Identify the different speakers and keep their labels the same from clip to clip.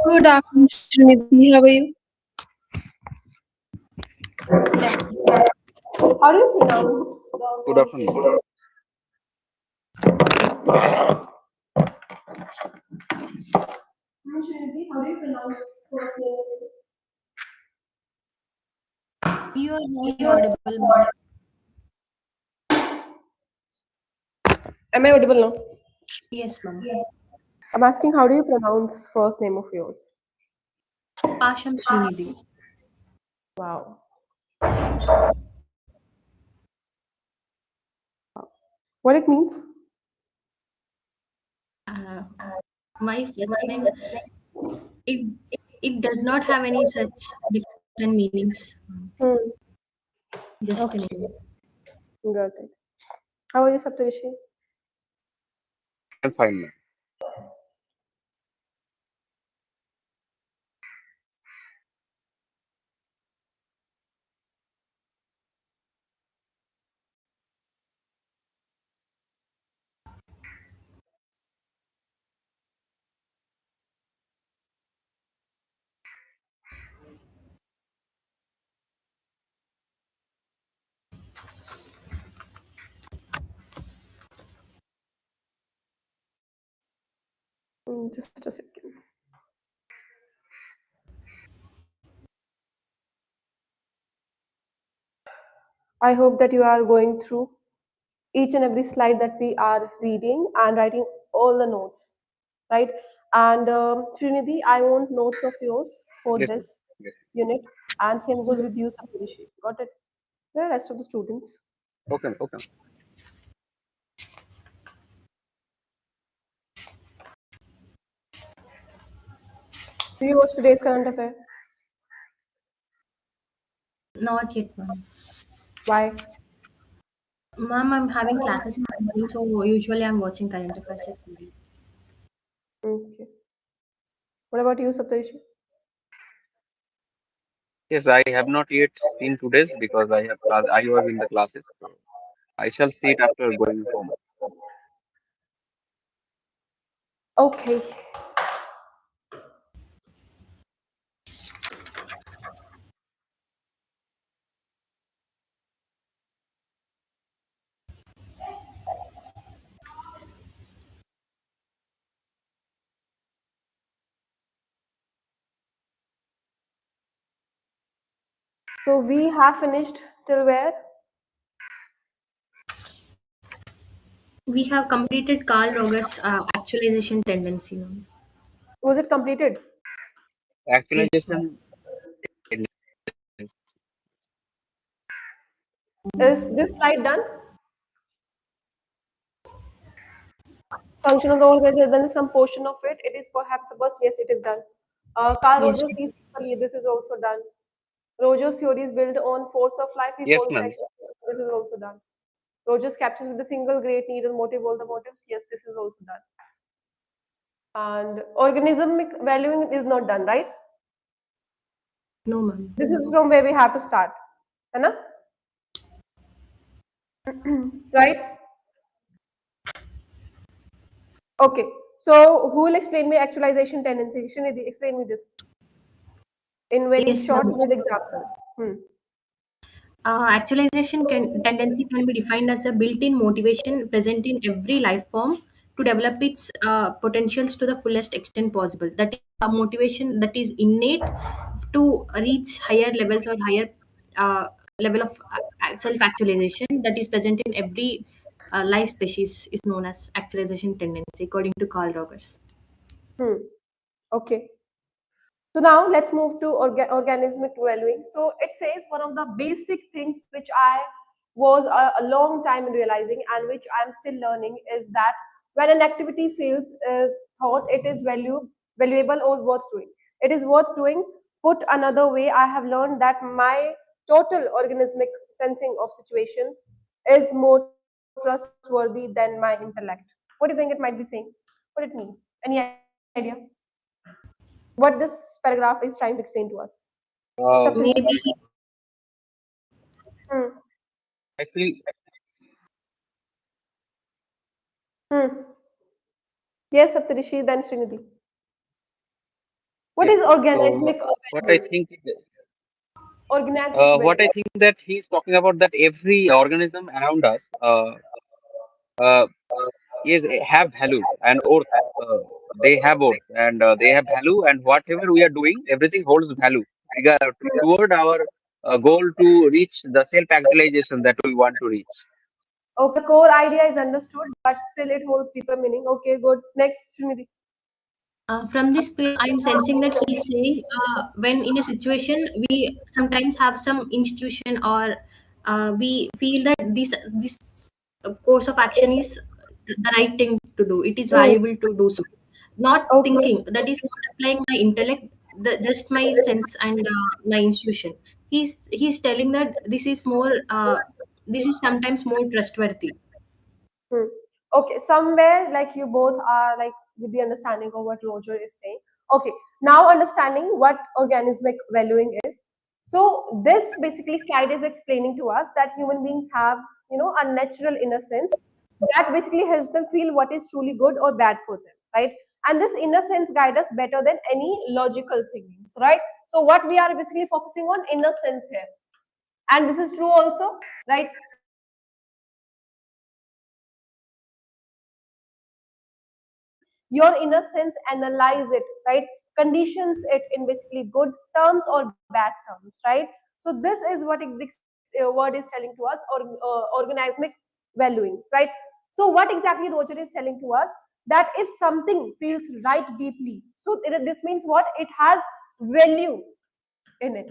Speaker 1: Good afternoon, Shivani. How are you? How do you pronounce the
Speaker 2: Good
Speaker 1: first
Speaker 2: afternoon.
Speaker 1: name? Shivani, how do you pronounce first name of yours?
Speaker 3: You are not audible, ma'am.
Speaker 1: Am I audible now?
Speaker 3: Yes, ma'am.
Speaker 1: I'm asking how do you pronounce first name of yours?
Speaker 3: Pasham Srinidhi.
Speaker 1: Wow. What it means?
Speaker 3: Uh, my first name, it it does not have any such different meanings.
Speaker 1: Hmm.
Speaker 3: Just a
Speaker 1: Okay.
Speaker 3: name.
Speaker 1: Got it. How are you, Saptarishi?
Speaker 2: I'm fine, ma'am.
Speaker 1: Just a second. I hope that you are going through each and every slide that we are reading and writing all the notes, right? And Trinity, I want notes of yours for
Speaker 2: Yes, ma'am.
Speaker 1: this
Speaker 2: Yes.
Speaker 1: unit, and same goes with you, Saptarishi. Got it? The rest of the students.
Speaker 2: Okay, okay.
Speaker 1: Do you watch today's current affair?
Speaker 3: Not yet, ma'am.
Speaker 1: Why?
Speaker 3: Ma'am, I'm having classes in the morning, so usually I'm watching current affairs at night.
Speaker 1: Okay. What about you, Saptarishi?
Speaker 2: Yes, I have not yet seen today's because I have class. I was in the classes. So I shall see it after going home.
Speaker 1: Okay. So we have finished till where?
Speaker 3: We have completed Carl Roger's actualization tendency, ma'am.
Speaker 1: Was it completed?
Speaker 3: Yes, ma'am.
Speaker 2: Actualization.
Speaker 1: Is this slide done? Function of the whole where then some portion of it. It is perhaps the bus. Yes, it is done. Carl
Speaker 3: Yes,
Speaker 1: Rogers sees equally. This is also done. Rogers' theory is built on force of life. We
Speaker 2: Yes,
Speaker 1: follow the
Speaker 2: ma'am.
Speaker 1: action. This is also done. Rogers captures with a single great need and motive all the motives. Yes, this is also done. And organismic valuing is not done, right?
Speaker 3: no, ma'am.
Speaker 1: This is from where we have to start. है ना? Right? Okay. So who will explain me actualization tendency? Srinidhi, explain me this in very
Speaker 3: Yes,
Speaker 1: short
Speaker 3: ma'am.
Speaker 1: with example.
Speaker 3: Actualization tendency can be defined as a built-in motivation present in every life form to develop its potentials to the fullest extent possible. That is a motivation that is innate to reach higher levels or higher level of self-actualization that is present in every life species is known as actualization tendency according to Carl Rogers.
Speaker 1: Hmm. Okay. So now let's move to organismic valuing. So it says one of the basic things which I was a long time in realizing and which I'm still learning is that when an activity feels is thought it is valuable or worth doing. It is worth doing. Put another way, I have learned that my total organismic sensing of situation is more trustworthy than my intellect. What do you think it might be saying? What it means? Any idea? What this paragraph is trying to explain to us. Saptarishi.
Speaker 3: Maybe
Speaker 1: Hmm.
Speaker 2: I feel
Speaker 1: Hmm. Yes, Saptarishi, then Srinidhi. What
Speaker 2: Yeah.
Speaker 1: is
Speaker 2: So
Speaker 1: organismic
Speaker 2: what I
Speaker 1: valuing?
Speaker 2: think,
Speaker 1: Organismic
Speaker 2: what I
Speaker 1: valuing.
Speaker 2: think that he's talking about that every organism around us, uh, is have values and worth. Uh, they have worth and they have value, and whatever we are doing, everything holds value toward our goal to reach the self-actualization that we want to reach.
Speaker 1: Okay, the core idea is understood, but still it holds deeper meaning. Okay, good. Next, Srinidhi.
Speaker 3: From this pair, I'm sensing that he's saying when in a situation we sometimes have some institution or we feel that this course of action is the right thing to do. It is
Speaker 1: Hmm.
Speaker 3: valuable to do so. Not
Speaker 1: Okay.
Speaker 3: thinking that is not applying my intellect, just my sense and my intuition. He's telling that this is more. This is sometimes more trustworthy.
Speaker 1: Hmm. Okay, somewhere like you both are like with the understanding of what Roger is saying. Okay, now understanding what organismic valuing is. So this basically slide is explaining to us that human beings have, a natural innocence that basically helps them feel what is truly good or bad for them, right? And this innocence guide us better than any logical thinkings, right? So what we are basically focusing on innocence here, and this is true also, right? Your inner sense analyze it, right? Conditions it in basically good terms or bad terms, right? So this is what this word is telling to us, or organismic valuing, right? So what exactly Roger is telling to us, that if something feels right deeply, so this means what, it has value in it.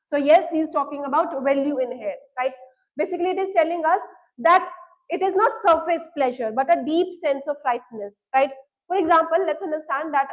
Speaker 1: So yes, he is talking about value in here, right? Basically, it is telling us that it is not surface pleasure, but a deep sense of rightness, right? For example, let's understand that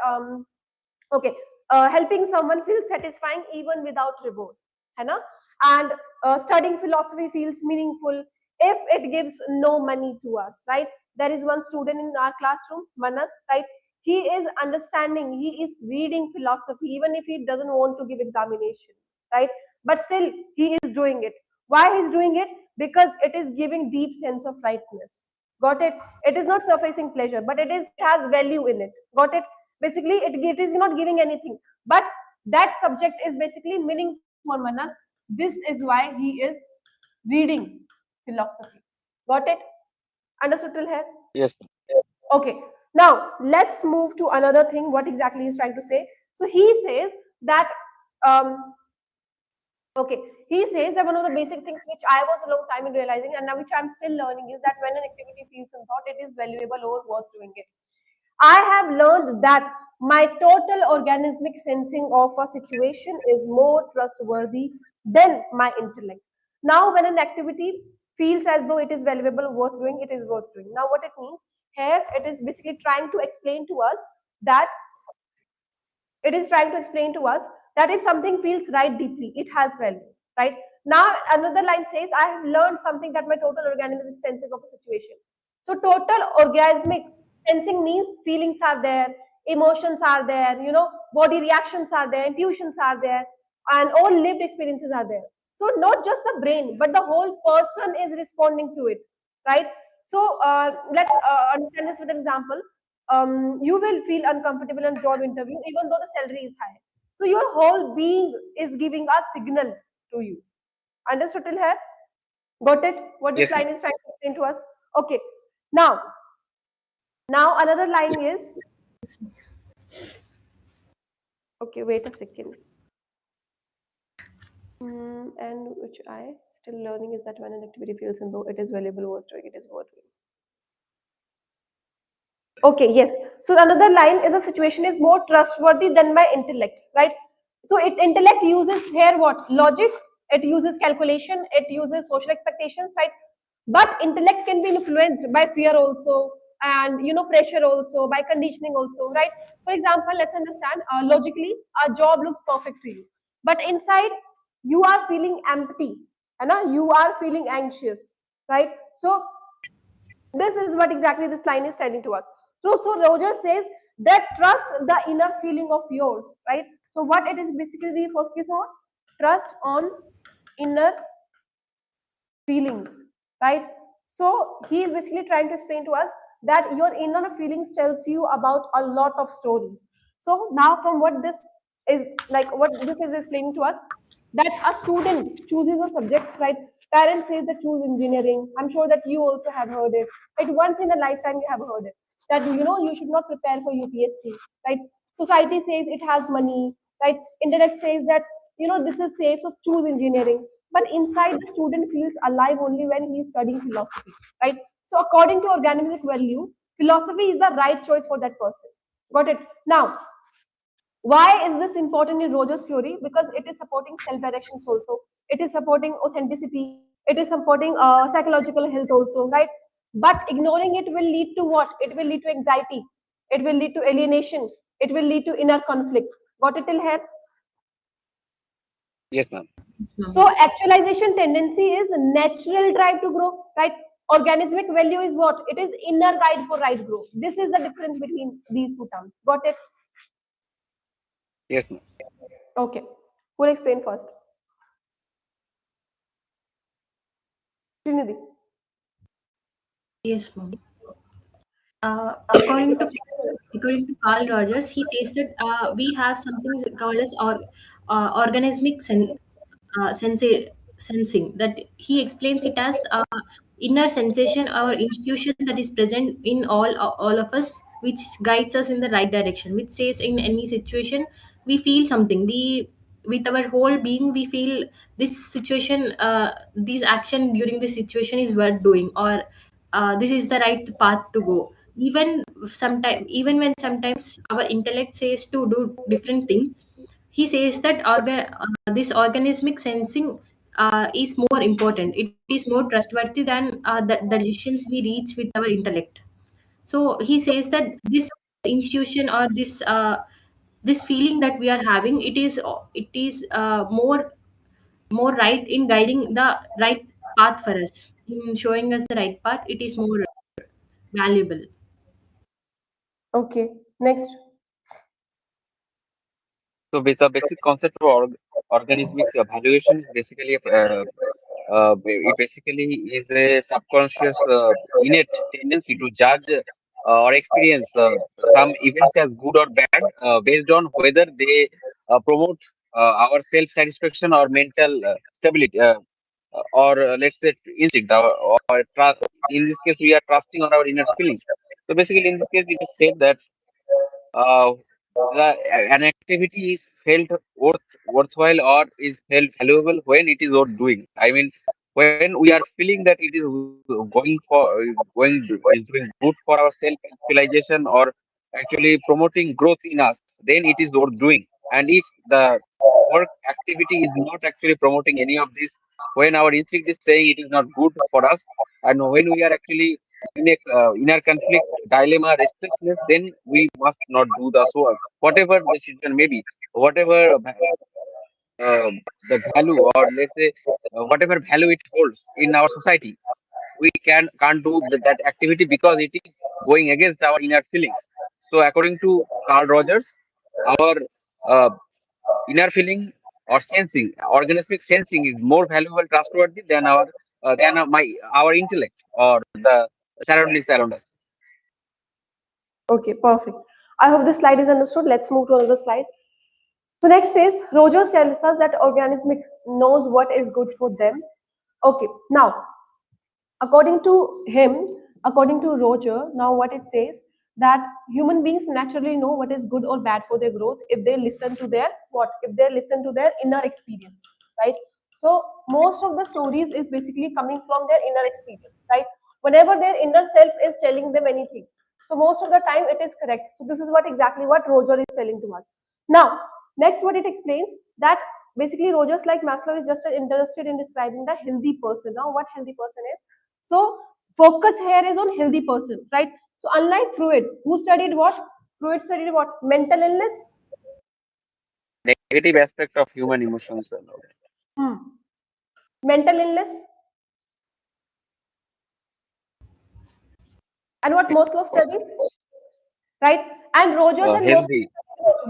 Speaker 1: okay, helping someone feel satisfying even without reward, है ना? And studying philosophy feels meaningful if it gives no money to us, right? There is one student in our classroom, Manas, right? He is understanding, he is reading philosophy even if he doesn't want to give examination, right? But still he is doing it. Why he's doing it? Because it is giving deep sense of rightness. Got it? It is not surfacing pleasure, but it has value in it. Got it? Basically it is not giving anything, but that subject is basically meaningful for Manas. This is why he is reading philosophy. Got it? Understood till here?
Speaker 2: Yes.
Speaker 1: Okay, now let's move to another thing, what exactly he's trying to say. So he says that um okay, he says that one of the basic things which I was a long time in realizing and now which I'm still learning is that when an activity feels in thought, it is valuable or worth doing it. I have learned that my total organismic sensing of a situation is more trustworthy than my intellect. Now, when an activity feels as though it is valuable, worth doing, it is worth doing. Now, what it means here, it is basically trying to explain to us that it is trying to explain to us that if something feels right deeply, it has value, right? Now, another line says, I have learned something that my total organism is sensing of a situation. So, total organismic sensing means feelings are there, emotions are there, body reactions are there, intuitions are there, and all lived experiences are there. So, not just the brain, but the whole person is responding to it, right? So, let's understand this with an example. You will feel uncomfortable in a job interview even though the salary is high. So your whole being is giving a signal to you. Understood till here? Got it? What this
Speaker 2: Yes, ma'am.
Speaker 1: line is trying to explain to us? Okay. Now, now another line is, okay, wait a second. And which I still learning is that when an activity feels in though it is valuable worth doing, it is worth doing. Okay, yes. So another line is a situation is more trustworthy than my intellect, right? So intellect uses here what? Logic, it uses calculation, it uses social expectations, right? But intellect can be influenced by fear also, and pressure also, by conditioning also, right? For example, let's understand logically, a job looks perfect to you, but inside you are feeling empty, and you are feeling anxious, right? So this is what exactly this line is telling to us. So Roger says that trust the inner feeling of yours, right? So what it is basically focus on? Trust on inner feelings, right? So he is basically trying to explain to us that your inner feelings tells you about a lot of stories. So now from what this is like what this is explaining to us, that a student chooses a subject, right? Parents say that choose engineering. I'm sure that you also have heard it. Right? Once in a lifetime you have heard it. That you should not prepare for UPSC, right? Society says it has money, right? Internet says that this is safe, so choose engineering. But inside the student feels alive only when he is studying philosophy, right? So according to organismic value, philosophy is the right choice for that person. Got it? Now, why is this important in Rogers' theory? Because it is supporting self-directions also. It is supporting authenticity. It is supporting psychological health also, right? But ignoring it will lead to what? It will lead to anxiety. It will lead to alienation. It will lead to inner conflict. Got it till here?
Speaker 2: Yes, ma'am.
Speaker 3: Yes, ma'am.
Speaker 1: So actualization tendency is natural drive to grow, right? Organismic value is what? It is inner guide for right growth. This is the difference between these two terms. Got it?
Speaker 2: Yes, ma'am.
Speaker 1: Okay. Who will explain first? Trinidhi.
Speaker 3: Yes, ma'am. According to Carl Rogers, he says that we have something called as organismic sensing. That he explains it as inner sensation or institution that is present in all of us, which guides us in the right direction. Which says in any situation we feel something. We with our whole being we feel this situation, this action during this situation is worth doing, or this is the right path to go. Even when sometimes our intellect says to do different things, he says that this organismic sensing is more important. It is more trustworthy than the decisions we reach with our intellect. So he says that this institution or this feeling that we are having, it is more right in guiding the right path for us, in showing us the right path. It is more valuable.
Speaker 1: Okay. Next.
Speaker 2: So with the basic concept of organismic valuation is basically it basically is a subconscious innate tendency to judge or experience some events as good or bad based on whether they promote our self-satisfaction or mental stability, or let's say instinct, in this case we are trusting on our inner feelings. So basically in this case it is said that uh, an activity is felt worthwhile or is felt valuable when it is worth doing. I mean, when we are feeling that it is is doing good for our self actualization or actually promoting growth in us, then it is worth doing. And if the work activity is not actually promoting any of this, when our instinct is saying it is not good for us, and when we are actually in a inner conflict, dilemma, restlessness, then we must not do the so whatever the situation may be, whatever the value, or let's say whatever value it holds in our society, we can't do that activity because it is going against our inner feelings. So according to Carl Rogers, our uh, inner feeling or sensing, organismic sensing, is more valuable, trustworthy than our intellect or the surroundings around us.
Speaker 1: Okay, perfect. I hope this slide is understood. Let's move to another slide. So next is Rogers tells us that organismic knows what is good for them. Okay, now according to him, according to Roger, now what it says, that human beings naturally know what is good or bad for their growth if they listen to their what? If they listen to their inner experience, right? So most of the stories is basically coming from their inner experience, right? Whenever their inner self is telling them anything, so most of the time it is correct. So this is what exactly what Roger is telling to us. Now, next what it explains, that basically Rogers, like Maslow, is just interested in describing the healthy person. Now, what healthy person is? So focus here is on healthy person, right? So unlike Freud, who studied what? Freud studied what? Mental illness.
Speaker 2: Negative aspect of human emotions and all.
Speaker 1: Hmm. Mental illness. And what
Speaker 2: Yes,
Speaker 1: Maslow
Speaker 2: of course.
Speaker 1: studied, right? And Rogers and Maslow,
Speaker 2: Healthy.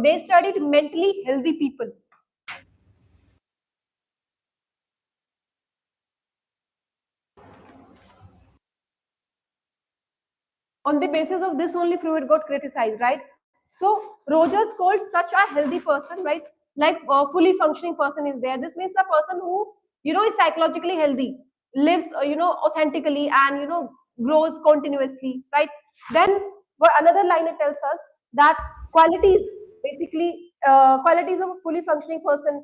Speaker 1: they studied mentally healthy people. On the basis of this only Freud got criticized, right? So Rogers called such a healthy person, right? Like a fully functioning person is there. This means the person who is psychologically healthy, lives authentically, and grows continuously, right? Then what another line it tells us that qualities, basically qualities of a fully functioning person.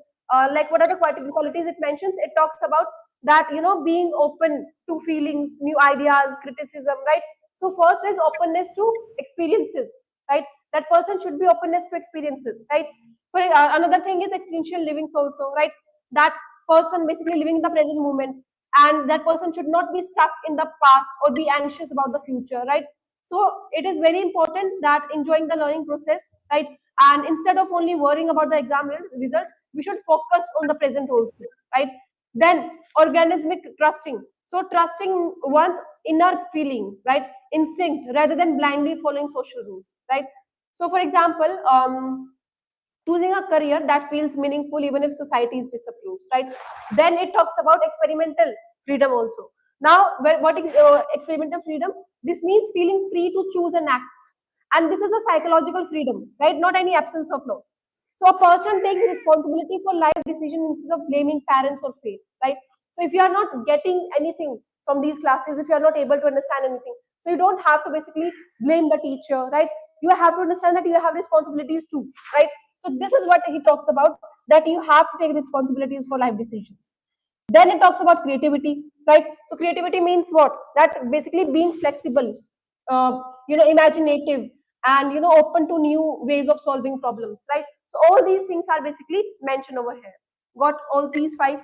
Speaker 1: Like what are the qualities it mentions? It talks about that being open to feelings, new ideas, criticism, right? So first is openness to experiences, right? That person should be openness to experiences, right? Another thing is experiential livings also, right? That person basically living in the present moment, and that person should not be stuck in the past or be anxious about the future, right? So it is very important that enjoying the learning process, right? And instead of only worrying about the exam result, we should focus on the present also, right? Then organismic trusting, so trusting one's inner feeling, right? Instinct, rather than blindly following social rules, right? So for example, choosing a career that feels meaningful even if society disapproves, right? Then it talks about experimental freedom also. Now what is experimental freedom? This means feeling free to choose an act, and this is a psychological freedom, right? Not any absence of laws. So a person takes responsibility for life decision instead of blaming parents or fate, right? So if you are not getting anything from these classes, if you are not able to understand anything, so you don't have to basically blame the teacher, right? You have to understand that you have responsibilities too, right? So this is what he talks about, that you have to take responsibilities for life decisions. Then it talks about creativity, right? So creativity means what? That basically being flexible, imaginative, and open to new ways of solving problems, right? So all these things are basically mentioned over here. Got all these five?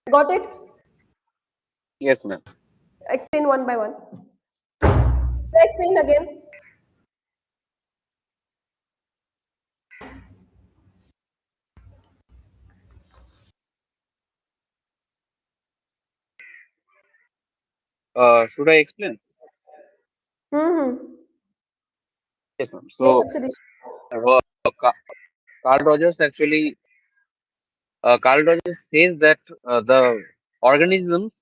Speaker 1: Got it?
Speaker 2: Yes, ma'am.
Speaker 1: Explain one by one. So explain again.
Speaker 2: Should I explain?
Speaker 1: Mm-hmm.
Speaker 2: Yes, ma'am.
Speaker 1: Yes,
Speaker 2: So,
Speaker 1: Apsara.
Speaker 2: uh, Ca- Carl Rogers actually Carl Rogers says that the organisms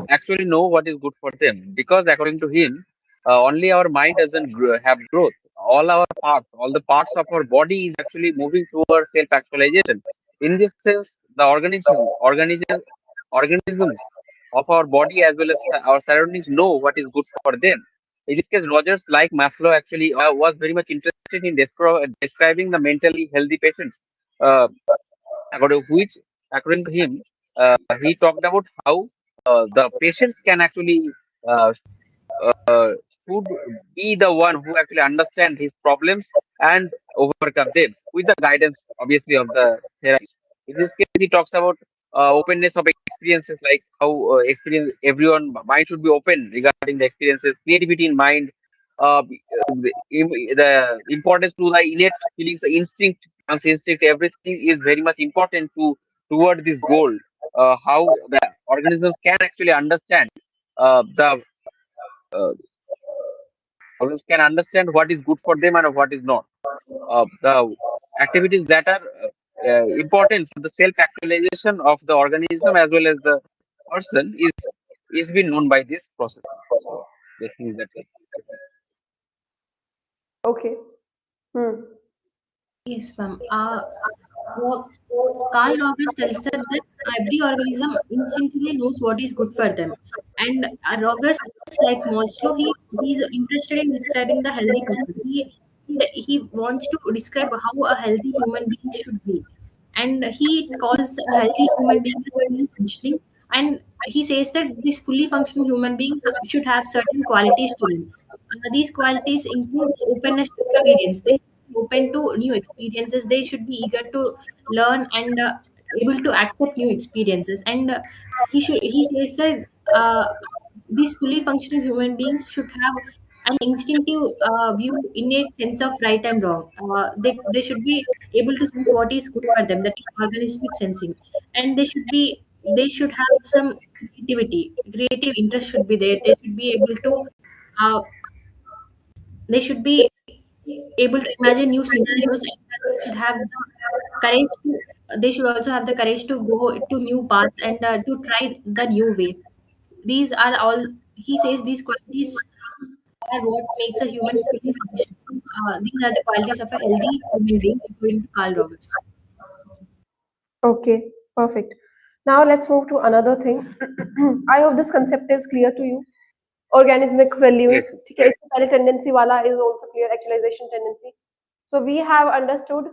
Speaker 2: actually know what is good for them because, according to him, only our mind doesn't have growth. All the parts of our body is actually moving towards self-actualization. In this sense, the organisms of our body as well as our surroundings know what is good for them. In this case, Rogers, like Maslow, actually was very much interested in describing the mentally healthy patients. Uh, according to him, he talked about how the patients can actually uh, should be the one who actually understand his problems and overcome them with the guidance, obviously, of the therapist. In this case, he talks about openness of experiences, like how experience everyone mind should be open regarding the experiences, creativity in mind, the importance to the innate feelings, the instinct, one's instinct, everything is very much important to toward this goal. How the organisms can actually understand the audience can understand what is good for them and what is not. The activities that are important for the self-actualization of the organism as well as the person is being known by this process. So the things that I can say.
Speaker 1: Okay. Hmm.
Speaker 3: Yes, ma'am. Wo- Carl Rogers tells us that every organism instinctively knows what is good for them. And Rogers, like Maslow, he's interested in describing the healthy person. He wants to describe how a healthy human being should be. And he calls a healthy human being as fully functioning. And he says that this fully functioning human being should have certain qualities to them. These qualities include openness to experience. They should be open to new experiences. They should be eager to learn and able to accept new experiences. And he says that these fully functioning human beings should have an instinctive view, innate sense of right and wrong. They should be able to sense what is good for them. That is organismic sensing, and they should have some creativity. Creative interest should be there. They should be able to uh, they should be able to imagine new scenarios, and they should have the courage to they should also have the courage to go to new paths and to try the new ways. These are all he says these qualities are what makes a human fully functional. These are the qualities of a healthy human being, according to Carl Rogers.
Speaker 1: Okay, perfect. Now let's move to another thing. I hope this concept is clear to you. Organismic valuing.
Speaker 2: Yes.
Speaker 1: ठीक है, इससे पहले tendency वाला is also clear. Actualization tendency. So we have understood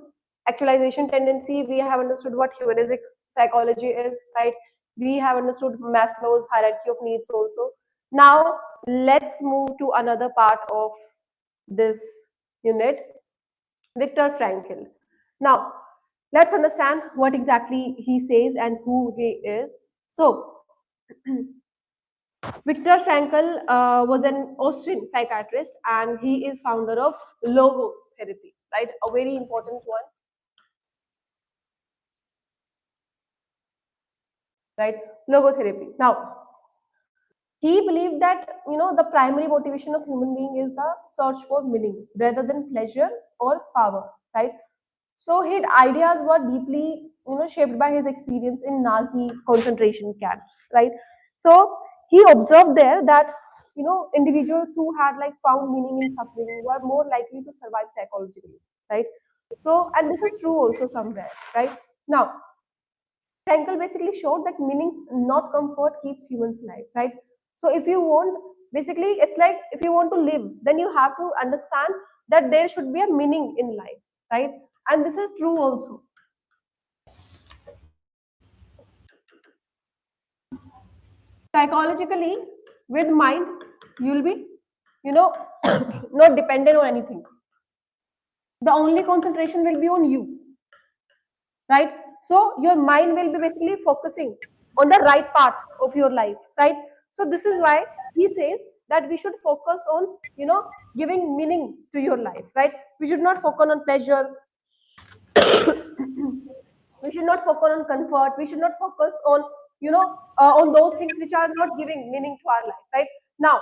Speaker 1: actualization tendency. We have understood what humanistic psychology is, right? We have understood Maslow's hierarchy of needs also. Now let's move to another part of this unit, Viktor Frankl. Now let's understand what exactly he says and who he is. So Viktor Frankl was an Austrian psychiatrist and he is founder of logotherapy, right? A very important one, right? Logotherapy. Now, he believed that the primary motivation of human being is the search for meaning rather than pleasure or power, right? So his ideas were deeply shaped by his experience in Nazi concentration camp, right? So he observed there that individuals who had like found meaning in suffering were more likely to survive psychologically, right? So, and this is true also somewhere, right? Now Frankel basically showed that meanings, not comfort, keeps humans alive, right? So if you want, basically, it's like if you want to live, then you have to understand that there should be a meaning in life, right? And this is true also. Psychologically, with mind, you'll be, you know, not dependent on anything. The only concentration will be on you, right? So your mind will be basically focusing on the right part of your life, right? So this is why he says that we should focus on giving meaning to your life, right? We should not focus on pleasure. We should not focus on comfort. We should not focus on on those things which are not giving meaning to our life, right? Now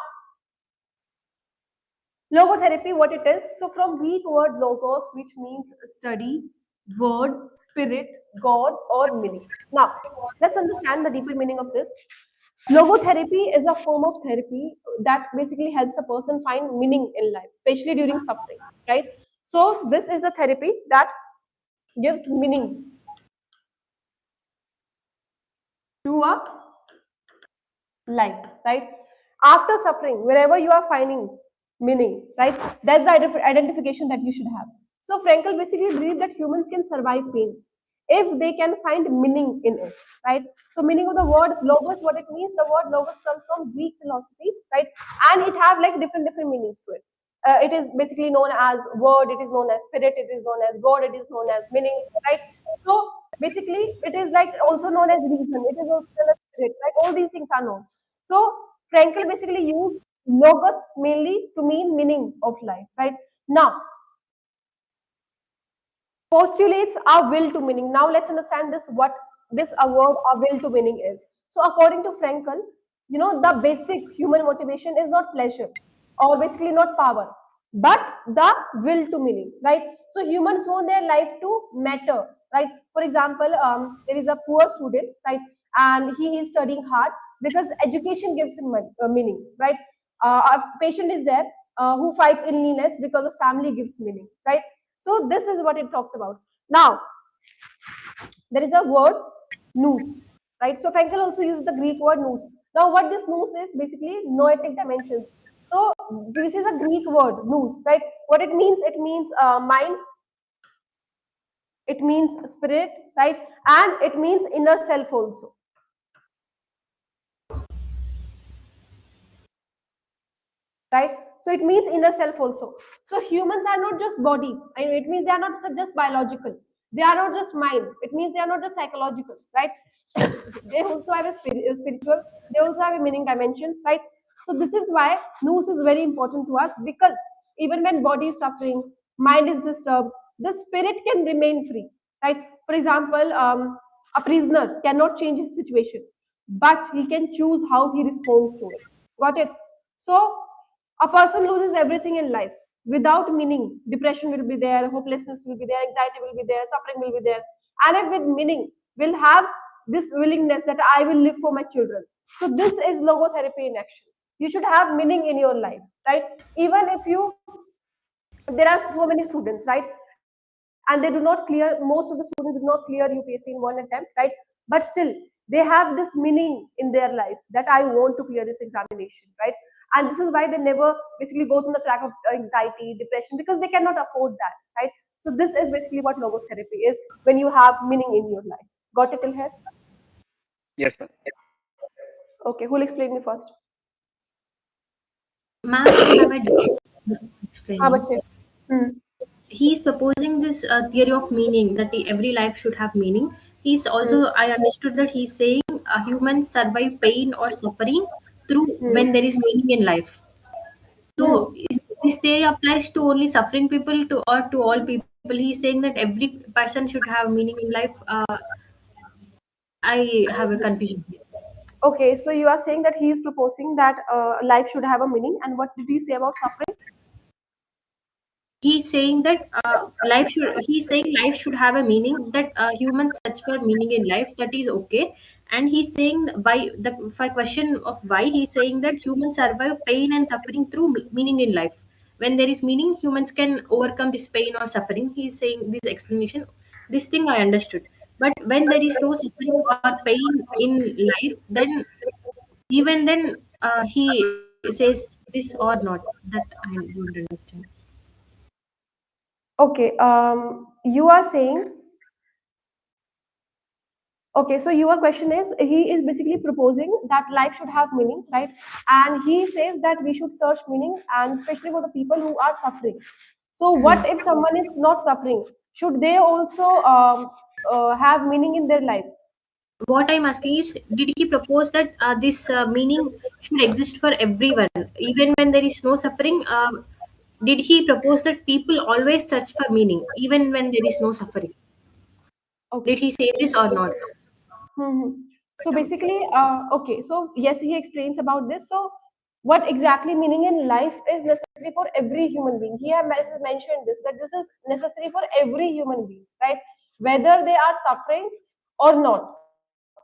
Speaker 1: logotherapy, what it is? So from Greek word logos, which means study, word, spirit, God, or meaning. Now, let's understand the deeper meaning of this. Logotherapy is a form of therapy that basically helps a person find meaning in life, especially during suffering, right? So this is a therapy that gives meaning to a life, right? After suffering, wherever you are finding meaning, right? That's the identification that you should have. So Frankel basically believed that humans can survive pain if they can find meaning in it, right? So meaning of the word logos, what it means, the word logos comes from Greek philosophy, right? And it have like different meanings to it. It is basically known as word, it is known as spirit, it is known as God, it is known as meaning, right? So basically, it is like also known as reason, it is also known as spirit, right? All these things are known. So Frankel basically used logos mainly to mean meaning of life, right? Now, postulates our will to meaning. Now let's understand this, what this word our will to meaning is. So according to Frankel, the basic human motivation is not pleasure or basically not power, but the will to meaning, right? So humans want their life to matter, right? For example, there is a poor student, right? And he is studying hard because education gives him meaning, right? A patient is there who fights illness because of family gives meaning, right? So this is what it talks about. Now, there is a word nous, right? So Frankel also uses the Greek word nous. Now, what this nous is basically noetic dimensions. So this is a Greek word nous, right? What it means mind, it means spirit, right? And it means inner self also. Right? So it means inner self also. So humans are not just body. It means they are not just biological. They are not just mind. It means they are not just psychological, right? They also have a spiritual. They also have a meaning dimensions, right? So this is why nous is very important to us, because even when body is suffering, mind is disturbed, the spirit can remain free, right? For example, a prisoner cannot change his situation, but he can choose how he responds to it. Got it? So a person loses everything in life. Without meaning, depression will be there, hopelessness will be there, anxiety will be there, suffering will be there. And if with meaning, we'll have this willingness that I will live for my children. So this is logotherapy in action. You should have meaning in your life. right? Even if you, there are so many students, right? And they do not clear, most of the students do not clear UPSC in one attempt, right? But still, they have this meaning in their life that I want to clear this examination, right? And this is why they never basically goes on the track of anxiety, depression, because they cannot afford that, right? So this is basically what logotherapy is, when you have meaning in your life. Got it till here?
Speaker 2: Yes, ma'am.
Speaker 1: Okay, who'll explain me first?
Speaker 3: Ma'am, I have a doubt before
Speaker 1: How
Speaker 3: explaining.
Speaker 1: much? Hmm.
Speaker 3: He is proposing this theory of meaning, that every life should have meaning. He's
Speaker 1: Hmm.
Speaker 3: also, I understood that he's saying humans survive pain or suffering through
Speaker 1: Hmm.
Speaker 3: when there is meaning in life.
Speaker 1: Hmm.
Speaker 3: So this theory applies to only suffering people to or to all people? He's saying that every person should have meaning in life. I have a confusion here.
Speaker 1: Okay, so you are saying that he is proposing that life should have a meaning, and what did he say about suffering?
Speaker 3: He's saying that life should. He's saying life should have a meaning. That humans search for meaning in life. That is okay. And he's saying why. The for question of why, he's saying that humans survive pain and suffering through meaning in life. When there is meaning, humans can overcome this pain or suffering. He's saying this explanation. This thing I understood. But when there is no suffering or pain in life, then even then he says this or not. That I don't understand.
Speaker 1: Okay, you are saying, okay, so your question is, he is basically proposing that life should have meaning, right? And he says that we should search meaning, and especially for the people who are suffering. So,
Speaker 3: Hmm.
Speaker 1: what if someone is not suffering? Should they also have meaning in their life?
Speaker 3: What I'm asking is, did he propose that this meaning should exist for everyone, even when there is no suffering? Did he propose that people always search for meaning, even when there is no suffering?
Speaker 1: Okay.
Speaker 3: Did he say this or not?
Speaker 1: Hmm. So basically, okay, so yes, he explains about this. So, what exactly meaning in life is necessary for every human being? He has mentioned this, that this is necessary for every human being, right? Whether they are suffering or not,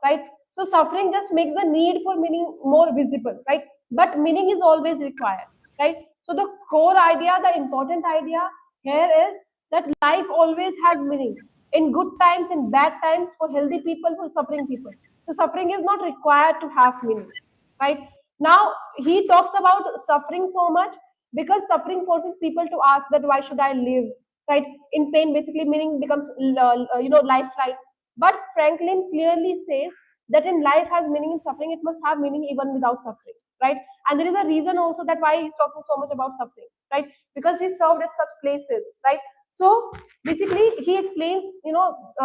Speaker 1: right? So, suffering just makes the need for meaning more visible, right? But meaning is always required, right? So, the core idea, the important idea here is that life always has meaning, in good times, in bad times, for healthy people, for suffering people. So suffering is not required to have meaning, right? Now he talks about suffering so much because suffering forces people to ask that why should I live, right? In pain, basically meaning becomes lifeline. But Franklin clearly says that in life has meaning, in suffering it must have meaning even without suffering, right? And there is a reason also that why he's talking so much about suffering, right? Because he served at such places, right? So basically he explains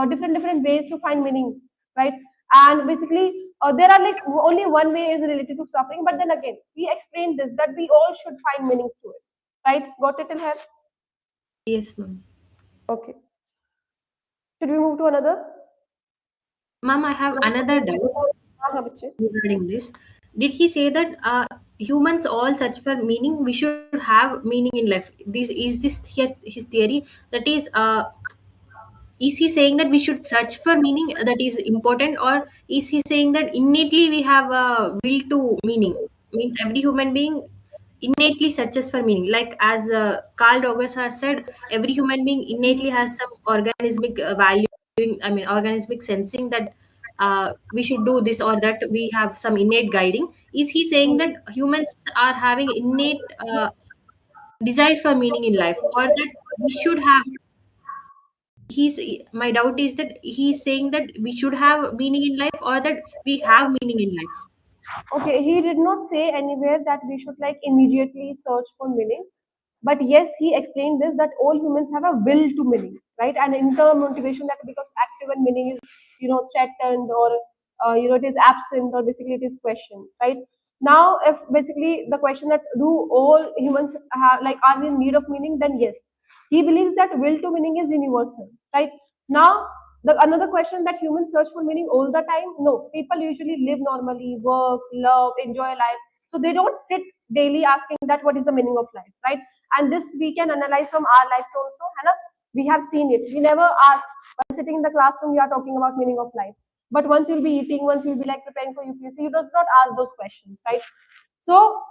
Speaker 1: different ways to find meaning, right? And basically there are like only one way is related to suffering, but then again he explained this, that we all should find meanings to it, right? Got it in here?
Speaker 3: Yes, ma'am.
Speaker 1: Okay, should we move to another?
Speaker 3: Ma'am, I have another doubt
Speaker 1: हाँ बच्चे.
Speaker 3: regarding this. Did he say that humans all search for meaning? We should have meaning in life. This here his theory, that is he saying that we should search for meaning, that is important, or is he saying that innately we have a will to meaning, means every human being innately searches for meaning, like as Carl Rogers has said, every human being innately has some organismic valuing, I mean organismic sensing, that we should do this or that, we have some innate guiding. Is he saying that humans are having innate desire for meaning in life, or that we should have, he's my doubt is that he's saying that we should have meaning in life, or that we have meaning in life?
Speaker 1: Okay, he did not say anywhere that we should like immediately search for meaning. But yes, he explained this, that all humans have a will to meaning, right? And internal motivation that becomes active when meaning is, threatened, or it is absent, or basically it is questions, right? Now, if basically the question that do all humans have, like, are in need of meaning, then yes, he believes that will to meaning is universal, right? Now, the another question, that humans search for meaning all the time. No, people usually live normally, work, love, enjoy life. So they don't sit daily asking that what is the meaning of life, right? And this we can analyze from our lives also, है ना? We have seen it. We never ask, while sitting in the classroom, you are talking about meaning of life. But once you'll be eating, once you'll be like preparing for UPSC, you does not ask those questions, right? So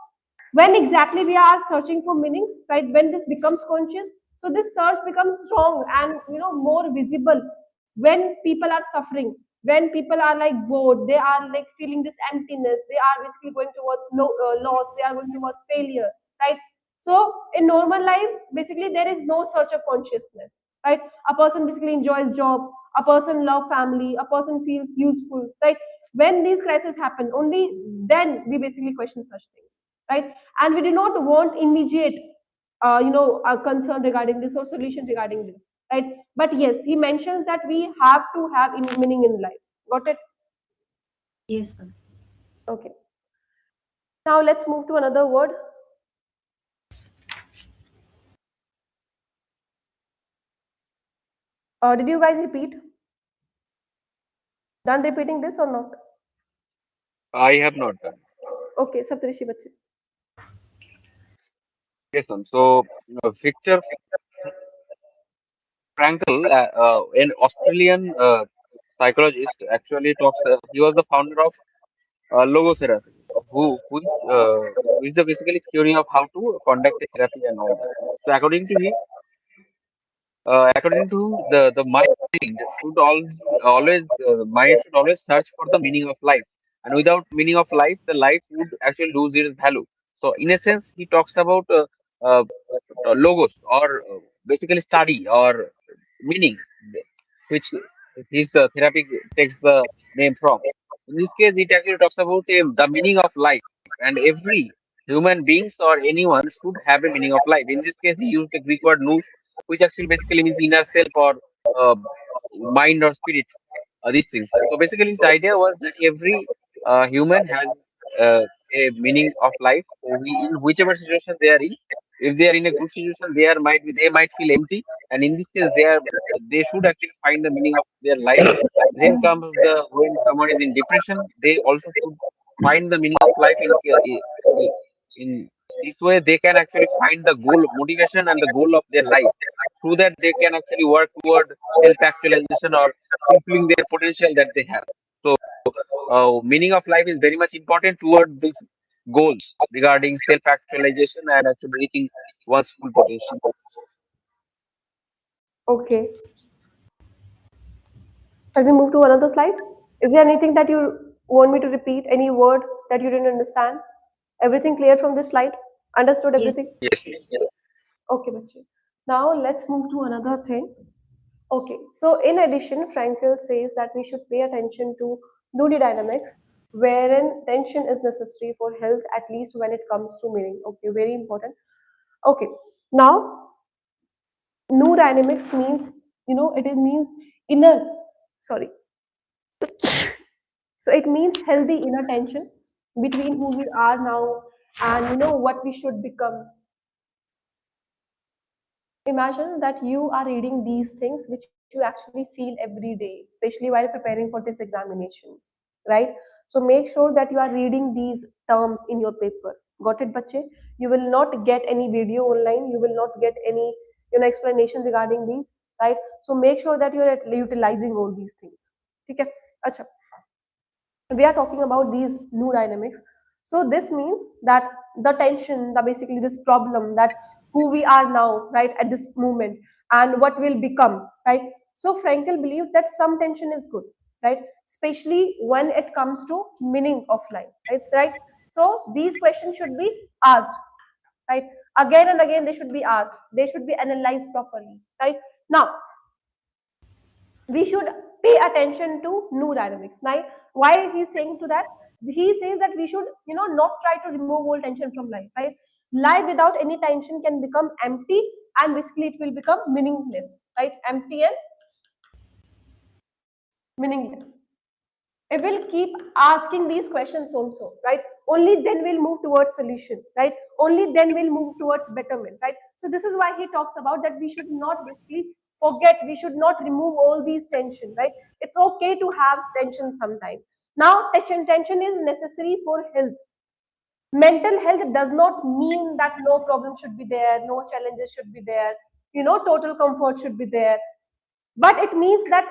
Speaker 1: when exactly we are searching for meaning, right? When this becomes conscious, so this search becomes strong and more visible when people are suffering, when people are like bored, they are like feeling this emptiness, they are basically going towards loss, they are going towards failure, right? So in normal life, basically there is no search of consciousness, right? A person basically enjoys job, a person love family, a person feels useful, right? When these crises happen, only then we basically question such things, right? And we do not want immediate a concern regarding this or solution regarding this, right? But yes, he mentions that we have to have meaning in life. Got it?
Speaker 3: Yes, ma'am.
Speaker 1: Okay. Now let's move to another word. Did you guys repeat? Done repeating this or not?
Speaker 2: I have not done.
Speaker 1: Okay, Saptarishi bache.
Speaker 2: Yes, ma'am. So, Victor Frankl, an Australian psychologist, actually talks. He was the founder of logotherapy, who is the basically theory of how to conduct a therapy and all that. So, according to the mind should always search for the meaning of life, and without meaning of life, the life would actually lose its value. So, in a sense, he talks about uh, logos, or basically study or meaning, which his therapy takes the name from. In this case, it actually talks about the meaning of life, and every human beings or anyone should have a meaning of life. In this case, he used the Greek word nous, which actually basically means inner self, or uh, mind or spirit, these things. So basically, his idea was that every human has uh, a meaning of life. So in whichever situation they are in, if they are in a good situation, they might feel empty, and in this case, they should actually find the meaning of their life. Then comes the when someone is in depression, they also should find the meaning of life in this way. They can actually find the goal, motivation, and the goal of their life. Through that, they can actually work toward self-actualization or fulfilling their potential that they have. So, meaning of life is very much important toward these goals regarding self-actualization and actually reaching one's full potential.
Speaker 1: Okay. Shall we move to another slide? Is there anything that you want me to repeat? Any word that you didn't understand? Everything clear from this slide? Understood
Speaker 3: Yes.
Speaker 1: everything?
Speaker 2: Yes, please.
Speaker 1: Okay, bache. Now let's move to another thing. Okay, so in addition, Frankel says that we should pay attention to duty dynamics, wherein tension is necessary for health, at least when it comes to meaning. Okay, very important. Okay, now new dynamics means, it is means inner, sorry. So it means healthy inner tension between who we are now and what we should become. Imagine that you are reading these things which you actually feel every day, especially while preparing for this examination, right? So make sure that you are reading these terms in your paper. Got it, bache? You will not get any video online, you will not get any explanation regarding these, right? So make sure that you are utilizing all these things. Okay. Acha, we are talking about these new dynamics. So this means that the tension, the basically this problem, that who we are now, right, at this moment, and what will become, right? So Frankel believed that some tension is good, right, especially when it comes to meaning of life, right? So these questions should be asked, right, again and again. They should be asked, they should be analyzed properly, right? Now we should pay attention to new dynamics. Now, why he's saying to that? He says that we should, not try to remove all tension from life, right? Life without any tension can become empty, and basically it will become meaningless, right? Empty and meaningless. It will keep asking these questions also, right? Only then we'll move towards solution, right? Only then we'll move towards betterment, right? So this is why he talks about that we should not basically forget, we should not remove all these tension, right? It's okay to have tension sometime. Now tension is necessary for health. Mental health does not mean that no problem should be there, no challenges should be there, total comfort should be there, but it means that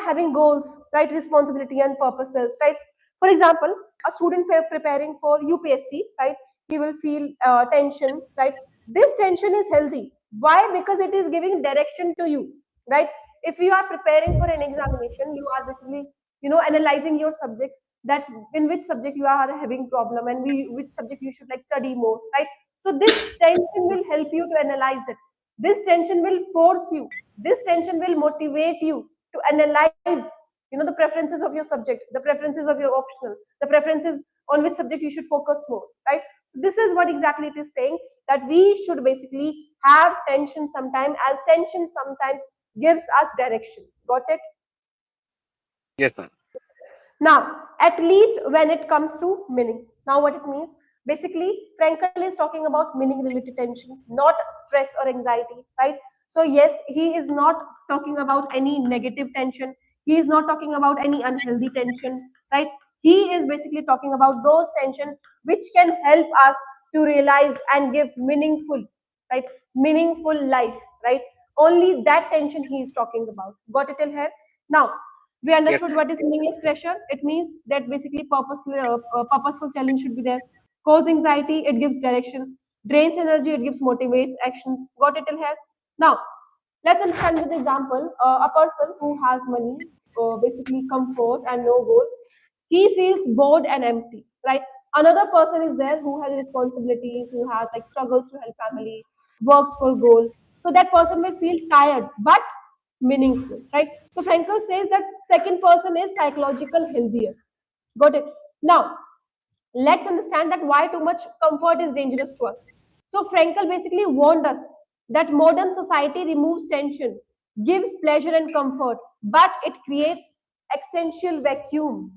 Speaker 1: having goals, right, responsibility and purposes, right? For example, a student preparing for UPSC, right, he will feel tension, right? This tension is healthy. Why? Because it is giving direction to you, right? If you are preparing for an examination, you are basically, analyzing your subjects, that in which subject you are having problem, and which subject you should like study more, right? So this tension will help you to analyze it. This tension will force you. This tension will motivate you to analyze, the preferences of your subject, the preferences of your optional, the preferences on which subject you should focus more, right? So this is what exactly it is saying, that we should basically have tension sometime, as tension sometimes gives us direction. Got it?
Speaker 2: Yes, ma'am.
Speaker 1: Now, at least when it comes to meaning. Now, what it means? Basically, Frankel is talking about meaning related tension, not stress or anxiety, right? So, yes, he is not talking about any negative tension. He is not talking about any unhealthy tension, right? He is basically talking about those tension which can help us to realize and give meaningful, right? Meaningful life, right? Only that tension he is talking about. Got it till here? Now, we
Speaker 2: Yes,
Speaker 1: understood
Speaker 2: ma'am.
Speaker 1: what is meaningless pressure. It means that basically purposeful challenge should be there. Cause anxiety, it gives direction. Drains energy, it gives motivates actions. Got it till here? Now, let's understand with example, a person who has money, basically comfort and no goal, he feels bored and empty, right? Another person is there who has responsibilities, who has like struggles to help family, works for goal. So that person will feel tired but meaningful, right? So Frankel says that second person is psychological healthier. Got it? Now, let's understand that why too much comfort is dangerous to us. So Frankel basically warned us that modern society removes tension, gives pleasure and comfort, but it creates existential vacuum,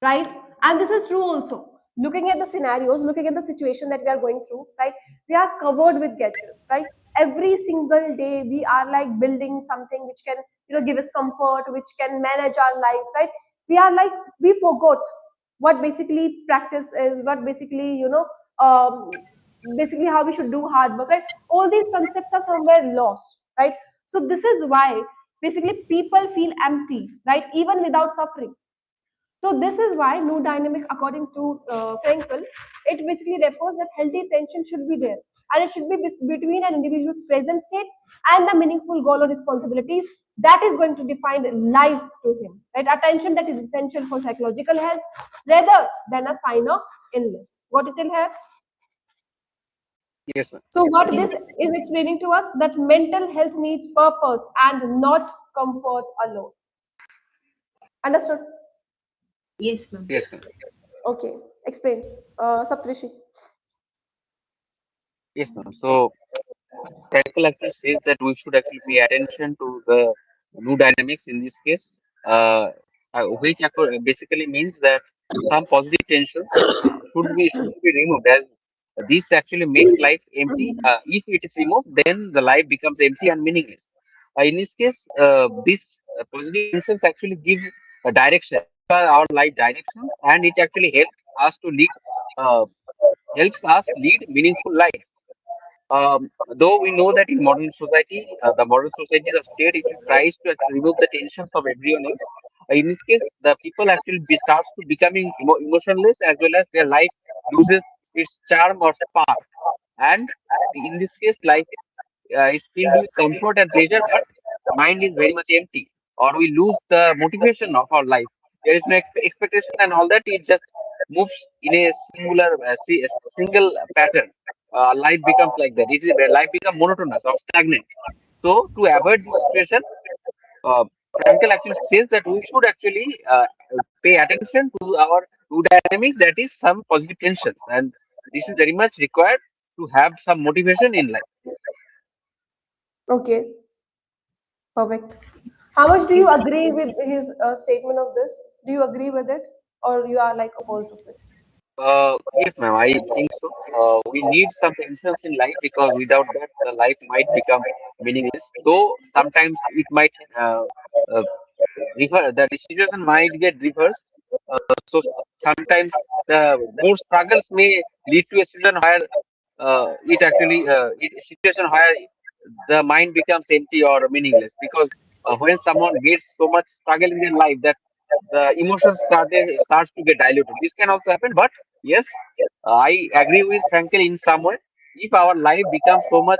Speaker 1: right? And this is true also. Looking at the scenarios, looking at the situation that we are going through, right? We are covered with gadgets, right? Every single day we are like building something which can, give us comfort, which can manage our life, right? We are like, we forgot what basically practice is, what basically, basically how we should do hard work, right? All these concepts are somewhere lost, right? So this is why basically people feel empty, right? Even without suffering. So this is why new dynamic, according to Frankel, it basically refers that healthy tension should be there, and it should be between an individual's present state and the meaningful goal or responsibilities that is going to define life to him. Right, attention that is essential for psychological health rather than a sign of illness. Got it till here?
Speaker 2: Yes, ma'am.
Speaker 1: So what
Speaker 3: Yes.
Speaker 1: this is explaining to us, that mental health needs purpose and not comfort alone. Understood?
Speaker 3: Yes, ma'am.
Speaker 2: Yes, ma'am.
Speaker 1: Okay. Explain, Saptrishi.
Speaker 2: Yes, ma'am. So Practical actually says that we should actually pay attention to the new dynamics in this case, which basically means that some positive tensions should be removed, as this actually makes life empty. If it is removed, then the life becomes empty and meaningless. In this case, these positive tensions actually give a direction, our life directions, and it actually uh, helps us lead meaningful life. Though we know that in modern society, the modern society, the state, it tries to actually remove the tensions of everyone else. In this case, the people actually starts to becoming emotionless, as well as their life loses its charm or spark. And in this case, life is filled with comfort and pleasure, but the mind is very much empty, or we lose the motivation of our life. There is no expectation and all that. It just moves in a single pattern. Life becomes like that. Life becomes monotonous or stagnant. So to avoid this situation, uh, Frankel actually says that we should actually pay attention to our two dynamics. That is some positive tensions, and this is very much required to have some motivation in life.
Speaker 1: Okay, perfect. How much do you
Speaker 3: Yes.
Speaker 1: agree with his statement of this? Do you agree with it, or you are like opposed of it?
Speaker 2: Yes, ma'am, I think so. We need some tensions in life because without that, the life might become meaningless. Though sometimes it might uh, the situation might get reversed. So sometimes the more struggles may lead to a situation where a situation where the mind becomes empty or meaningless because when someone gets so much struggle in their life that the emotions starts to get diluted. This can also happen, but yes, I agree with Frankel in some way. If our life becomes so much,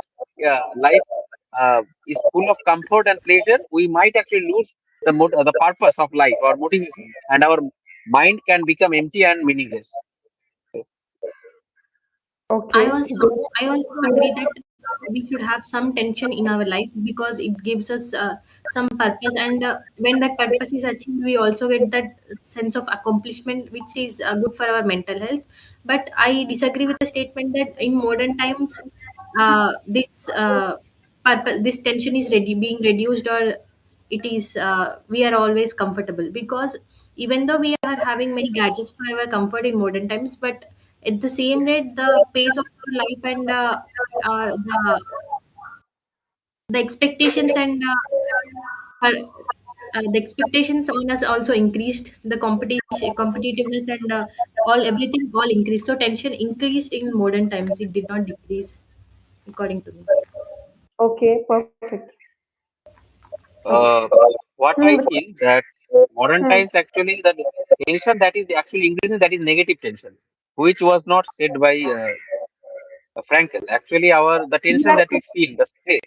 Speaker 2: life is full of comfort and pleasure, we might actually lose the purpose of life or motivation, and our mind can become empty and meaningless.
Speaker 3: I
Speaker 1: Okay,
Speaker 3: also
Speaker 1: good.
Speaker 3: I also agree that we should have some tension in our life because it gives us some purpose, and when that purpose is achieved, we also get that sense of accomplishment, which is good for our mental health. But I disagree with the statement that in modern times, this tension is being reduced, or it is we are always comfortable, because even though we are having many gadgets for our comfort in modern times, but at the same rate, the pace of our life and uh, the the expectations and the expectations on us also increased. The competition, competitiveness, and all everything all increased. So tension increased in modern times. It did not decrease, according to me.
Speaker 1: Okay, perfect. Okay.
Speaker 2: Uh, what
Speaker 1: Hmm,
Speaker 2: I feel that modern
Speaker 1: hmm.
Speaker 2: times actually the tension that is actually increasing, that is negative tension, which was not said by Frankel. Actually, the tension that we
Speaker 1: Exactly.
Speaker 2: feel, the stress,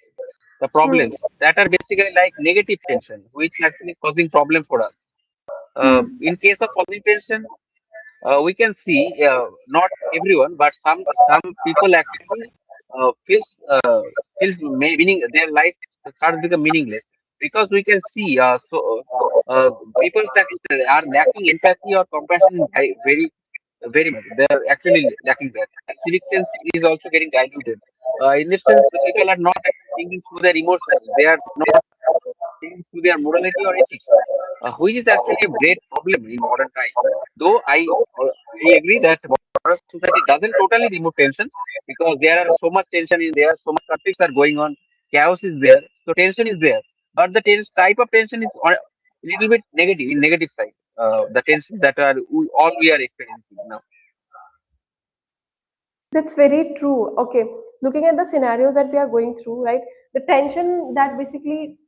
Speaker 2: the
Speaker 1: Hmm,
Speaker 2: problems that are basically like negative tension, which actually causing problem for us.
Speaker 1: hmm.
Speaker 2: In case of positive tension, we can see not everyone, but some people actually feels meaning their life starts become meaningless, because we can see people that are lacking empathy or compassion very much. They are actually lacking that. And civic sense is also getting diluted. In this sense, the people are not actually thinking through their emotions. They are not thinking through their morality or ethics, which is actually a great problem in modern time. Though I agree that modern society doesn't totally remove tension, because there are so much tension in there, so much conflicts are going on, chaos is there, so tension is there. But the type of tension is a little bit negative, in negative side. The tensions that all we are experiencing now.
Speaker 1: That's very true. Okay, looking at the scenarios that we are going through, right? The tension that basically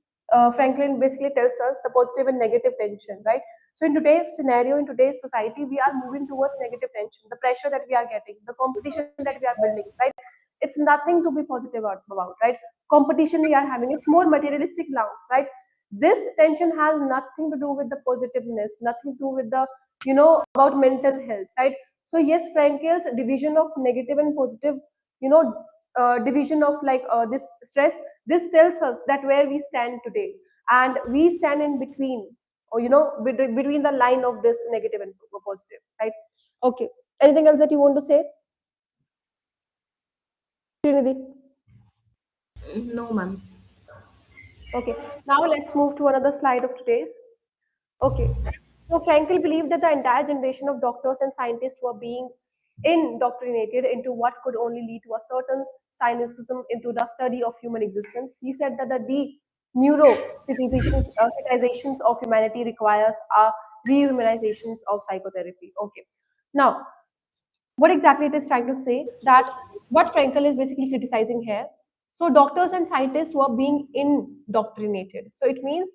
Speaker 1: Franklin basically tells us the positive and negative tension, right? So in today's scenario, in today's society, we are moving towards negative tension, the pressure that we are getting, the competition that we are building, right? It's nothing to be positive about, right? Competition we are having, it's more materialistic now, right? This tension has nothing to do with the positiveness, nothing to do with the about mental health, right? So yes, Frankel's division of negative and positive, you know, division of like this stress, this tells us that where we stand today, and we stand in between, or between the line of this negative and positive, right? Okay. Anything else that you want to say, Srinidhi?
Speaker 3: No, ma'am.
Speaker 1: Okay. Now let's move to another slide of today's. Okay. So Frankel believed that the entire generation of doctors and scientists were being indoctrinated into what could only lead to a certain cynicism into the study of human existence. He said that the neurocitizations of humanity requires a rehumanizations of psychotherapy. Okay. Now, what exactly it is trying to say, that what Frankel is basically criticizing here. So doctors and scientists were being indoctrinated. So it means,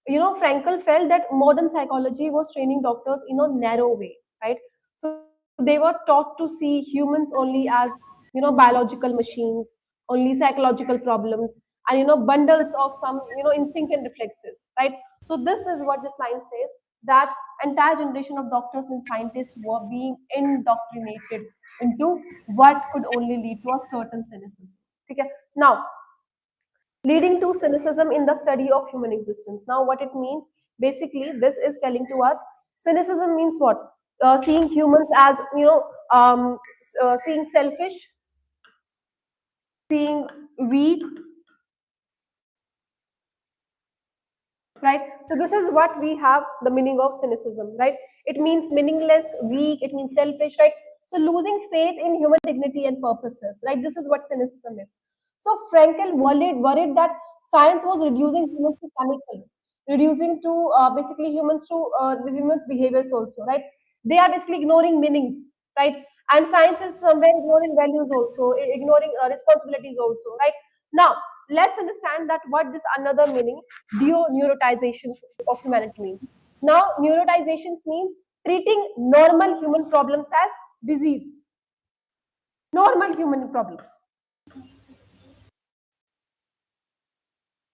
Speaker 1: Frankel felt that modern psychology was training doctors in a narrow way, right? So they were taught to see humans only as, biological machines, only psychological problems, and bundles of some, instinct and reflexes, right? So this is what this line says, that entire generation of doctors and scientists were being indoctrinated into what could only lead to a certain cynicism. Okay. Now, leading to cynicism in the study of human existence. Now, what it means, basically, this is telling to us, cynicism means what? Seeing humans as, seeing selfish, seeing weak, right? So this is what we have the meaning of cynicism, right? It means meaningless, weak, it means selfish, right? So losing faith in human dignity and purposes, right? This is what cynicism is. So Frankel worried that science was reducing humans to chemical, reducing to basically humans to humans behaviors also, right? They are basically ignoring meanings, right? And science is somewhere ignoring values also, ignoring responsibilities also, right? Now let's understand that what this another meaning, deneurotization of humanity means. Now, neurotizations means treating normal human problems as disease. Normal human problems.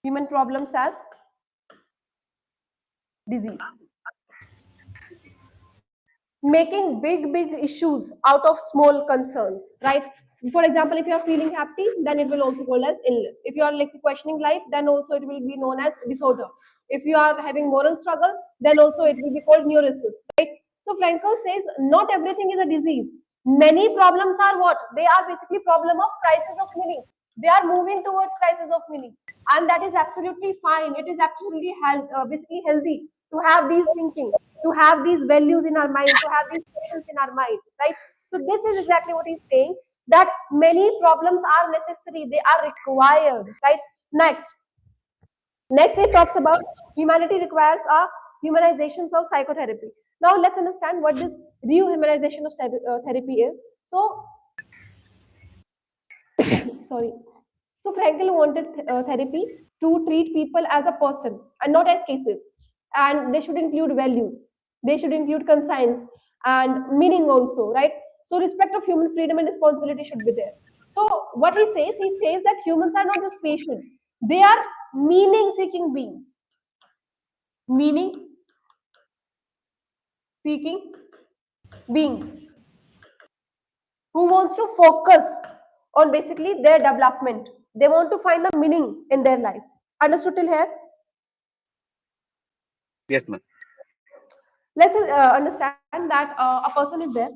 Speaker 1: Human problems as disease. Making big issues out of small concerns, right? For example, if you are feeling happy, then it will also called as illness. If you are like questioning life, then also it will be known as disorder. If you are having moral struggle, then also it will be called neurosis, right? So Frankel says not everything is a disease. Many problems are what? They are basically problem of crisis of meaning. They are moving towards crisis of meaning, and that is absolutely fine. It is absolutely basically healthy to have these thinking, to have these values in our mind, to have these questions in our mind, right? So this is exactly what he's saying, that many problems are necessary, they are required, right? Next he talks about humanity requires a humanizations of psychotherapy. Now let's understand what this rehumanization of therapy is. So sorry. So Frankel wanted therapy to treat people as a person and not as cases. And they should include values. They should include conscience and meaning also, right? So respect of human freedom and responsibility should be there. So what he says that humans are not just patient. They are meaning-seeking beings. Meaning-seeking beings who wants to focus on basically their development. They want to find the meaning in their life. Understood till here?
Speaker 2: Yes, ma'am.
Speaker 1: Let's understand that a person is there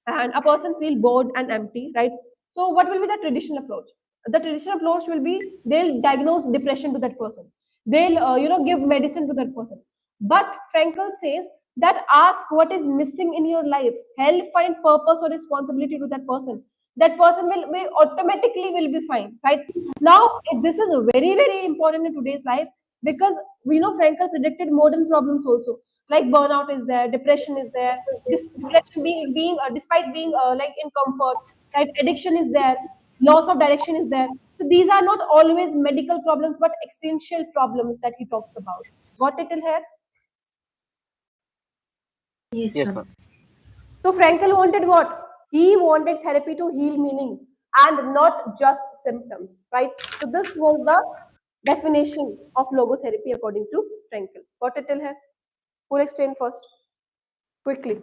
Speaker 1: and a person feel bored and empty, right? So what will be the traditional approach? The traditional approach will be they'll diagnose depression to that person. They'll give medicine to that person. But Frankel says that ask what is missing in your life. Help find purpose or responsibility to that person. That person will automatically will be fine, right? Now this is very important in today's life, because Frankel predicted modern problems also, like burnout is there, depression is there, this depression being despite being like in comfort, right? Addiction is there, loss of direction is there. So these are not always medical problems but existential problems that he talks about. Got it till here?
Speaker 3: Yes,
Speaker 2: Yes,
Speaker 3: ma'am.
Speaker 2: ma'am.
Speaker 1: So Frankel wanted what? He wanted therapy to heal meaning and not just symptoms, right? So this was the definition of logotherapy according to Frankel. Got it till here? Who will explain first? Quickly.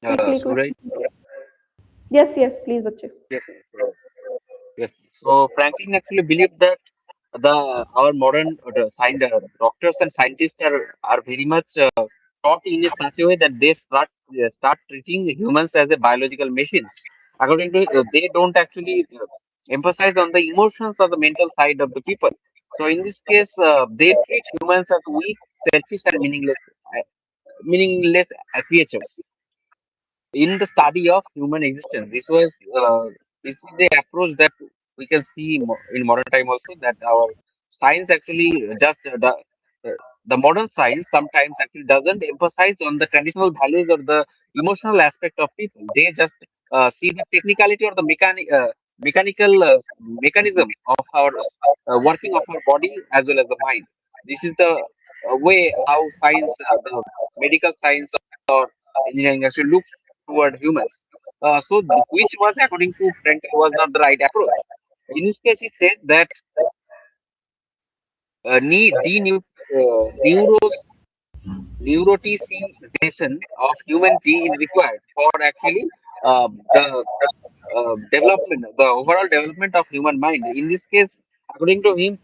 Speaker 2: Should I?
Speaker 1: Quickly. Yes, please, bache.
Speaker 2: Yes, ma'am. Yes. So Franklin actually believed that the our modern doctors and scientists are very much taught in a such a way that they start treating humans as a biological machines. According to they don't actually emphasize on the emotions or the mental side of the people. So in this case, they treat humans as weak, selfish, and meaningless creatures in the study of human existence. This is the approach that we can see in modern time also, that our science actually just the modern science sometimes actually doesn't emphasize on the traditional values or the emotional aspect of people. They just see the technicality or the mechanical mechanism of our working of our body as well as the mind. This is the way how science, the medical science or engineering actually looks toward humans. Which was, according to Frankel, was not the right approach. In this case, he said that need the neurotization of humanity is required for actually the the overall development of human mind. In this case, according to him,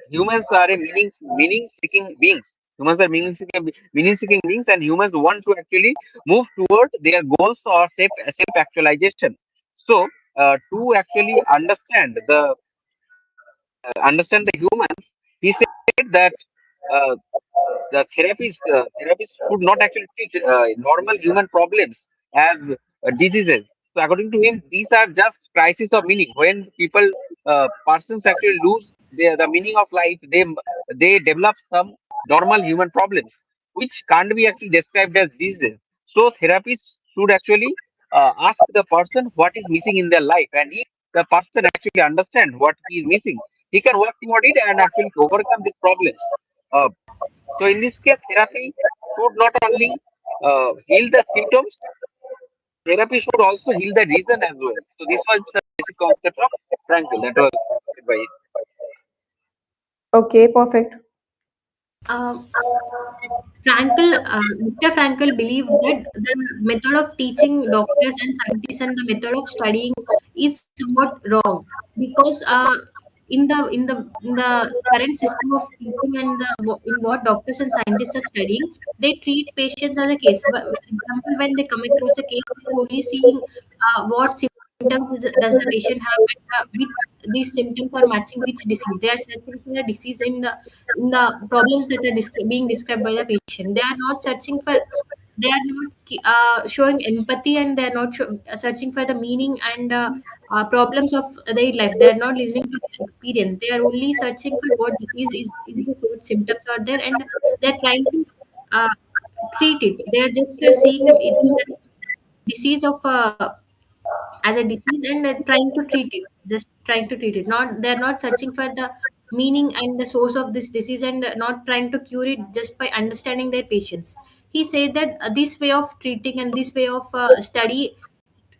Speaker 2: humans are a meaning-seeking beings. Humans are meaning-seeking beings, and humans want to actually move toward their goals or self-actualization. So, to actually understand the humans, he said that uh, the therapists should not actually treat normal human problems as diseases. So according to him, these are just crises of meaning. When persons actually lose the meaning of life, they develop some normal human problems which can't be actually described as diseases. So therapists should actually ask the person what is missing in their life, and if the person actually understand what he is missing, he can work toward it and actually overcome these problems. Uh, so in this case, therapy should not only heal the symptoms, therapy should also heal the reason as well. So this was the basic concept of Frankl that was said by him.
Speaker 1: Okay, perfect.
Speaker 3: Um, Viktor Frankl believed that the method of teaching doctors and scientists and the method of studying is somewhat wrong because in the current system of teaching and in what doctors and scientists are studying, they treat patients as a case. For example, when they come across a case, they are only seeing what symptoms does the patient have and which these symptoms are matching which disease. They are searching for the disease in the problems that are being described by the patient. They are not searching for, they are not showing empathy, and they are not searching for the meaning and problems of their life. They are not listening to their experience. They are only searching for what disease is this, what symptoms are there, and they are trying to uh, treat it. They are just seeing it as a disease of as a disease and trying to treat it, just trying to treat it, not, they're not searching for the meaning and the source of this disease, and not trying to cure it just by understanding their patients. He said that this way of treating and this way of study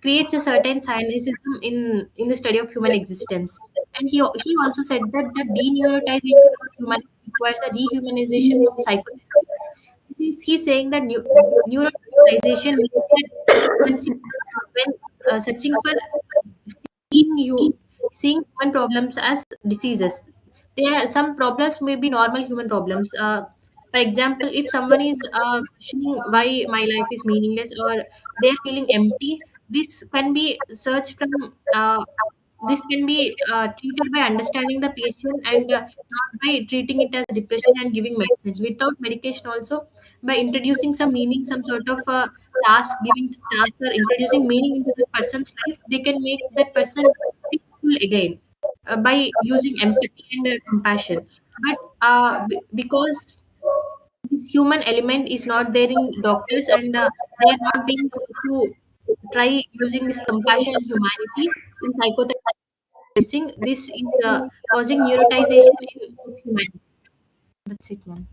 Speaker 3: creates a certain cynicism in the study of human existence. And he also said that the deneurotization of humanity requires a rehumanization of psychology. He's saying that neurotization means that when searching for seeing you seeing human problems as diseases. There are some problems may be normal human problems. For example, if someone is questioning why my life is meaningless, or they're feeling empty, this can be searched from. This can be treated by understanding the patient and not by treating it as depression and giving medicines. Without medication, also by introducing some meaning, some sort of giving task or introducing meaning into the person's life, they can make that person feel full again by using empathy and compassion. But because this human element is not there in doctors, and they are not being taught to try using this compassion and humanity in psychotherapy, this is causing neurotization of humanity. That's it, ma'am.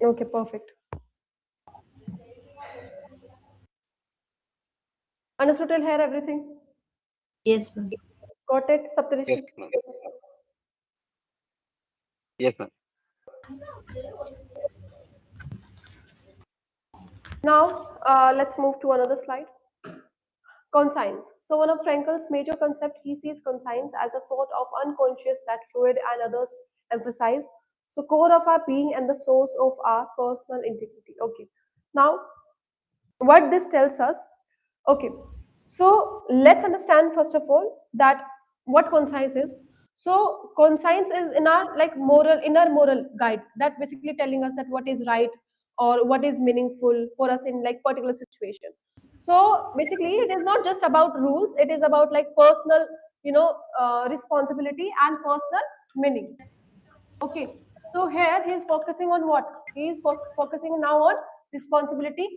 Speaker 1: Okay, perfect. Understood till here everything?
Speaker 3: Yes, ma'am.
Speaker 1: Got it,
Speaker 2: Yes,
Speaker 1: Saptarishi?
Speaker 2: ma'am. Yes, ma'am.
Speaker 1: Now, let's move to another slide. Conscience. So one of Frankel's major concept, he sees conscience as a sort of unconscious that Freud and others emphasize. So core of our being and the source of our personal integrity. Okay. Now, what this tells us, okay, so let's understand first of all that what conscience is. So conscience is in our like moral, inner moral guide, that basically telling us that what is right or what is meaningful for us in like particular situation. So basically it is not just about rules, it is about like personal, responsibility and personal meaning. Okay, so here he is focusing on what? He is focusing now on responsibility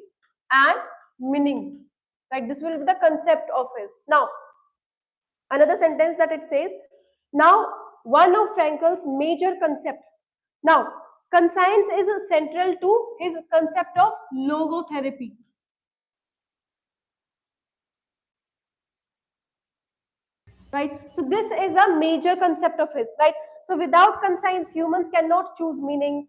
Speaker 1: and meaning. Right, this will be the concept of his. Now, another sentence that it says, now one of Frankel's major concept. Now, conscience is central to his concept of logotherapy. Right, so this is a major concept of his, right? So without conscience, humans cannot choose meaning,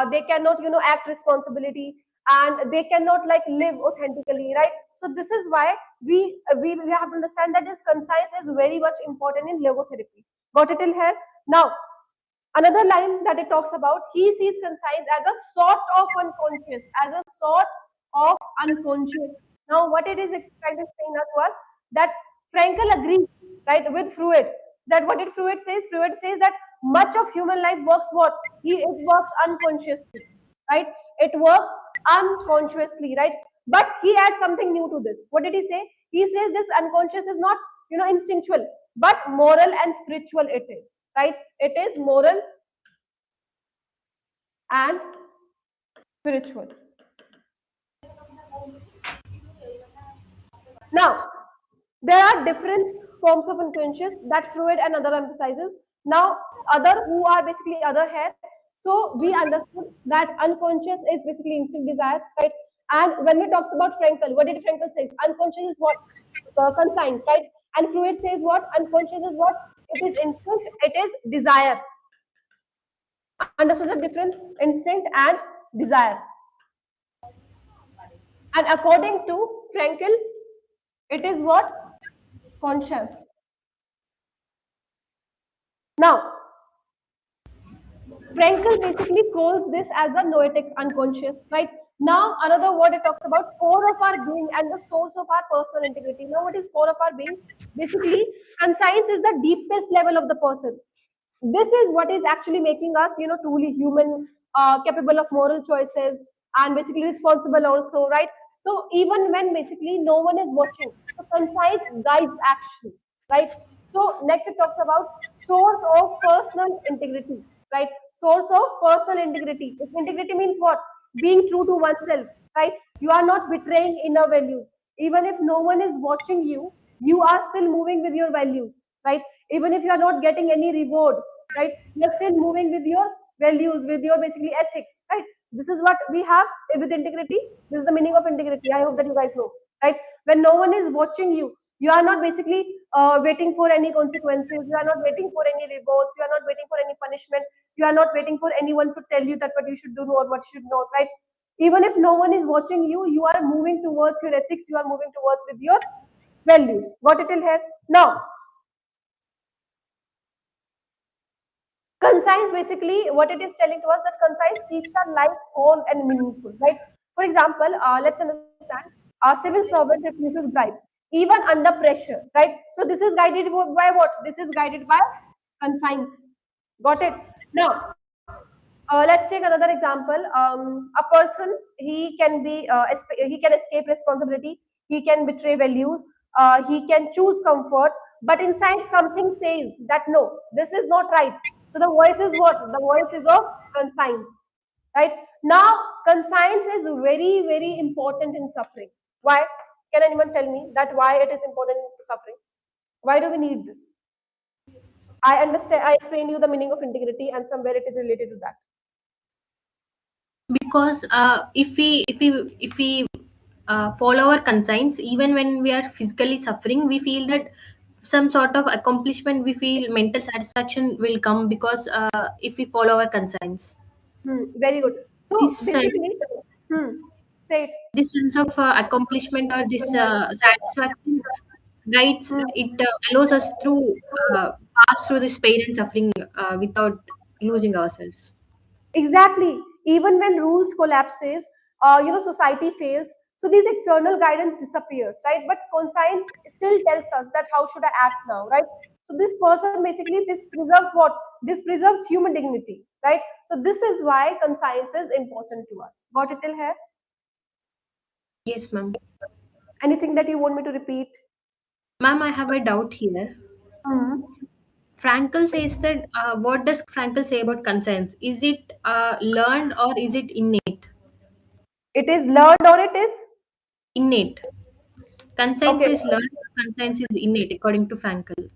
Speaker 1: they cannot act responsibility, and they cannot like live authentically, right? So this is why we have to understand that this conscience is very much important in logotherapy. Got it till here? Now, another line that it talks about, he sees conscience as a sort of unconscious, as a sort of unconscious. Now, what it is trying to explain to us, that Frankel agrees, right, with Freud. That what did Freud says? Freud says that much of human life works what? It works unconsciously, right? It works unconsciously, right? But he adds something new to this. What did he say? He says this unconscious is not, instinctual, but moral and spiritual it is, right? It is moral and spiritual. Now, there are different forms of unconscious that Freud and other emphasizes. Now, other who are basically other here. So we understood that unconscious is basically instinct desires, right? And when we talks about Frankel, what did Frankel say? Unconscious is what? Conscience, right? And Freud says what? Unconscious is what? It is instinct, it is desire. Understood the difference? Instinct and desire. And according to Frankel, it is what? Conscience. Now, Frankel basically calls this as the noetic unconscious, right? Now, another word it talks about core of our being and the source of our personal integrity. Now, what is core of our being? Basically, conscience is the deepest level of the person. This is what is actually making us, truly human, capable of moral choices, and basically responsible also, right? So, even when basically no one is watching, so conscience guides action, right? So, next it talks about source of personal integrity, right? Source of personal integrity. Integrity means what? Being true to oneself, right? You are not betraying inner values. Even if no one is watching you, you are still moving with your values, right? Even if you are not getting any reward, right? You are still moving with your values, with your basically ethics, right? This is what we have with integrity. This is the meaning of integrity. I hope that you guys know, right? When no one is watching you, you are not basically waiting for any consequences. You are not waiting for any rewards. You are not waiting for any punishment. You are not waiting for anyone to tell you that what you should do or what you should not, right? Even if no one is watching you, you are moving towards your ethics. You are moving towards with your values. Got it till here? Now, concise basically what it is telling to us that concise keeps our life whole and meaningful, right? For example, let's understand a civil servant refuses bribe even under pressure, right? So this is guided by what? This is guided by conscience. Got it? Now, let's take another example. A person, he can be he can escape responsibility, he can betray values, he can choose comfort, but inside something says that no, this is not right. So the voice is what? The voice is of conscience, right? Now, conscience is very, very important in suffering. Why? Can anyone tell me that why it is important in suffering? Why do we need this? I understand. I explained you the meaning of integrity, and somewhere it is related to that.
Speaker 3: Because if we follow our conscience, even when we are physically suffering, we feel that some sort of accomplishment, we feel mental satisfaction will come, because if we follow our conscience,
Speaker 1: Very good. So
Speaker 3: this sense,
Speaker 1: basically, hmm, say it.
Speaker 3: this sense of accomplishment, or this satisfaction guides
Speaker 1: Hmm.
Speaker 3: it, allows us through pass through this pain and suffering without losing ourselves.
Speaker 1: Exactly. Even when rules collapses, society fails. So these external guidance disappears, right? But conscience still tells us that how should I act now, right? So this person basically this preserves what? This preserves human dignity, right? So this is why conscience is important to us. Got it till here?
Speaker 3: Yes, ma'am.
Speaker 1: Anything that you want me to repeat?
Speaker 3: Ma'am, I have a doubt here.
Speaker 1: Hmm.
Speaker 3: Frankel says that, what does Frankel say about conscience? Is it learned, or is it innate?
Speaker 1: It is learned or it is
Speaker 3: Innate. Conscience
Speaker 1: okay.
Speaker 3: is learned, conscience is innate, according to Frankel.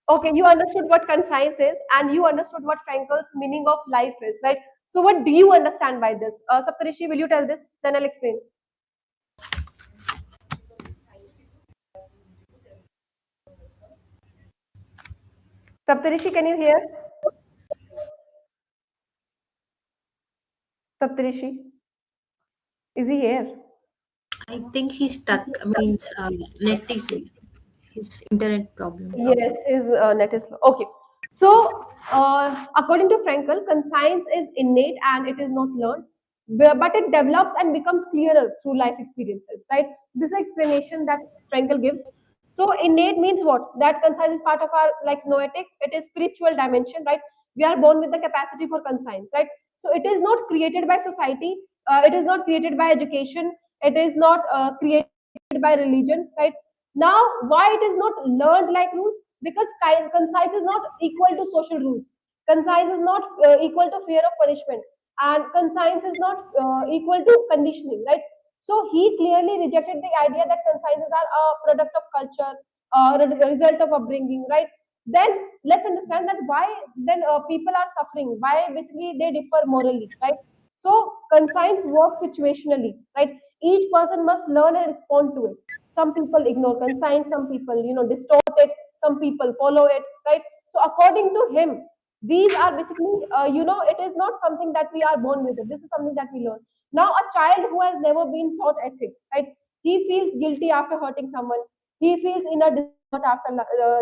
Speaker 1: Okay, you understood what conscience is and you understood what Frankel's meaning of life is, right? So what do you understand by this? Saptarishi, will you tell this? Then I'll explain. Saptarishi, can you hear? Saptarishi, is he here?
Speaker 3: I think he's stuck. Means net is his internet problem.
Speaker 1: Yes, his net is low. Okay. So, according to Frankel, conscience is innate and it is not learned, but it develops and becomes clearer through life experiences, right? This explanation that Frankel gives. So, innate means what? That conscience is part of our like noetic. It is spiritual dimension, right? We are born with the capacity for conscience, right? So, it is not created by society. It is not created by education. It is not created by religion, right? Now, why it is not learned like rules? Because concise is not equal to social rules. Concise is not equal to fear of punishment, and conscience is not equal to conditioning, right? So he clearly rejected the idea that consciences are a product of culture, a result of upbringing, right? then let's understand that why then people are suffering, why basically they differ morally, right? So conscience works situationally, right? Each person must learn and respond to it. Some people ignore conscience, some people, distort it, some people follow it, right? So according to him, these are basically, it is not something that we are born with it. This is something that we learn. Now, a child who has never been taught ethics, right? He feels guilty after hurting someone. He feels inner discomfort after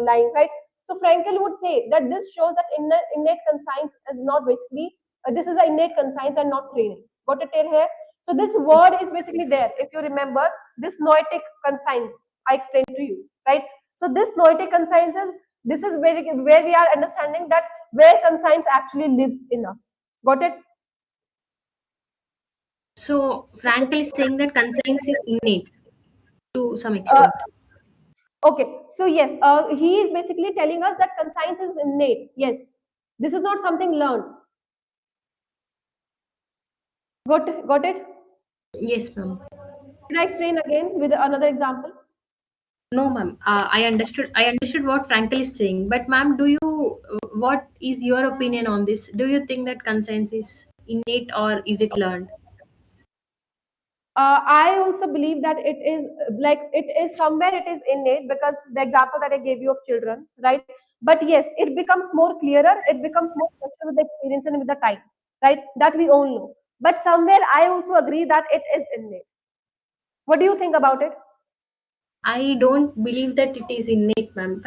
Speaker 1: lying, right? So Frankel would say that this shows that innate conscience is not basically, this is an innate conscience and not training. Got it here? So this word is basically there. If you remember, this noetic conscience, I explained to you, right? So this noetic conscience is, this is where we are understanding that where conscience actually lives in us. Got it?
Speaker 3: So Frankel is saying that conscience is innate to some
Speaker 1: Uh,
Speaker 3: extent.
Speaker 1: okay, so yes, he is basically telling us that conscience is innate. Yes, this is not something learned. Got it?
Speaker 3: Yes, ma'am.
Speaker 1: Should I explain again with another example?
Speaker 3: No, ma'am. I understood. I understood what Frankel is saying. But, ma'am, do you? What is your opinion on this? Do you think that conscience is innate or is it learned?
Speaker 1: I also believe that it is like it is somewhere it is innate, because the example that I gave you of children, right? But yes, it becomes more clearer, it becomes more special with the experience and with the time, right? That we all know. But somewhere I also agree that it is innate. What do you think about it?
Speaker 3: I don't believe that it is innate, ma'am.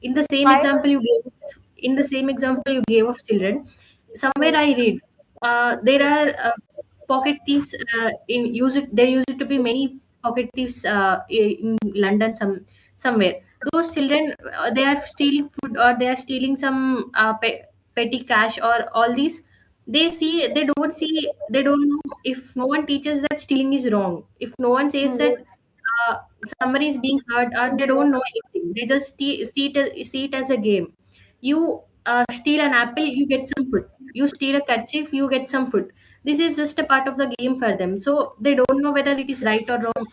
Speaker 3: In the same
Speaker 1: Why?
Speaker 3: example you gave, in the same example you gave of children, somewhere I read there are pocket thieves. There used to be many pocket thieves in London, somewhere. Those children, they are stealing food or they are stealing some petty cash or all these. They don't know. If no one teaches that stealing is wrong, if no one says that
Speaker 1: Hmm.
Speaker 3: uh, somebody is being hurt or they don't know anything, they just see it as a game. You steal an apple, you get some food. You steal a kerchief, you get some food. This is just a part of the game for them, so they don't know whether it is right or wrong.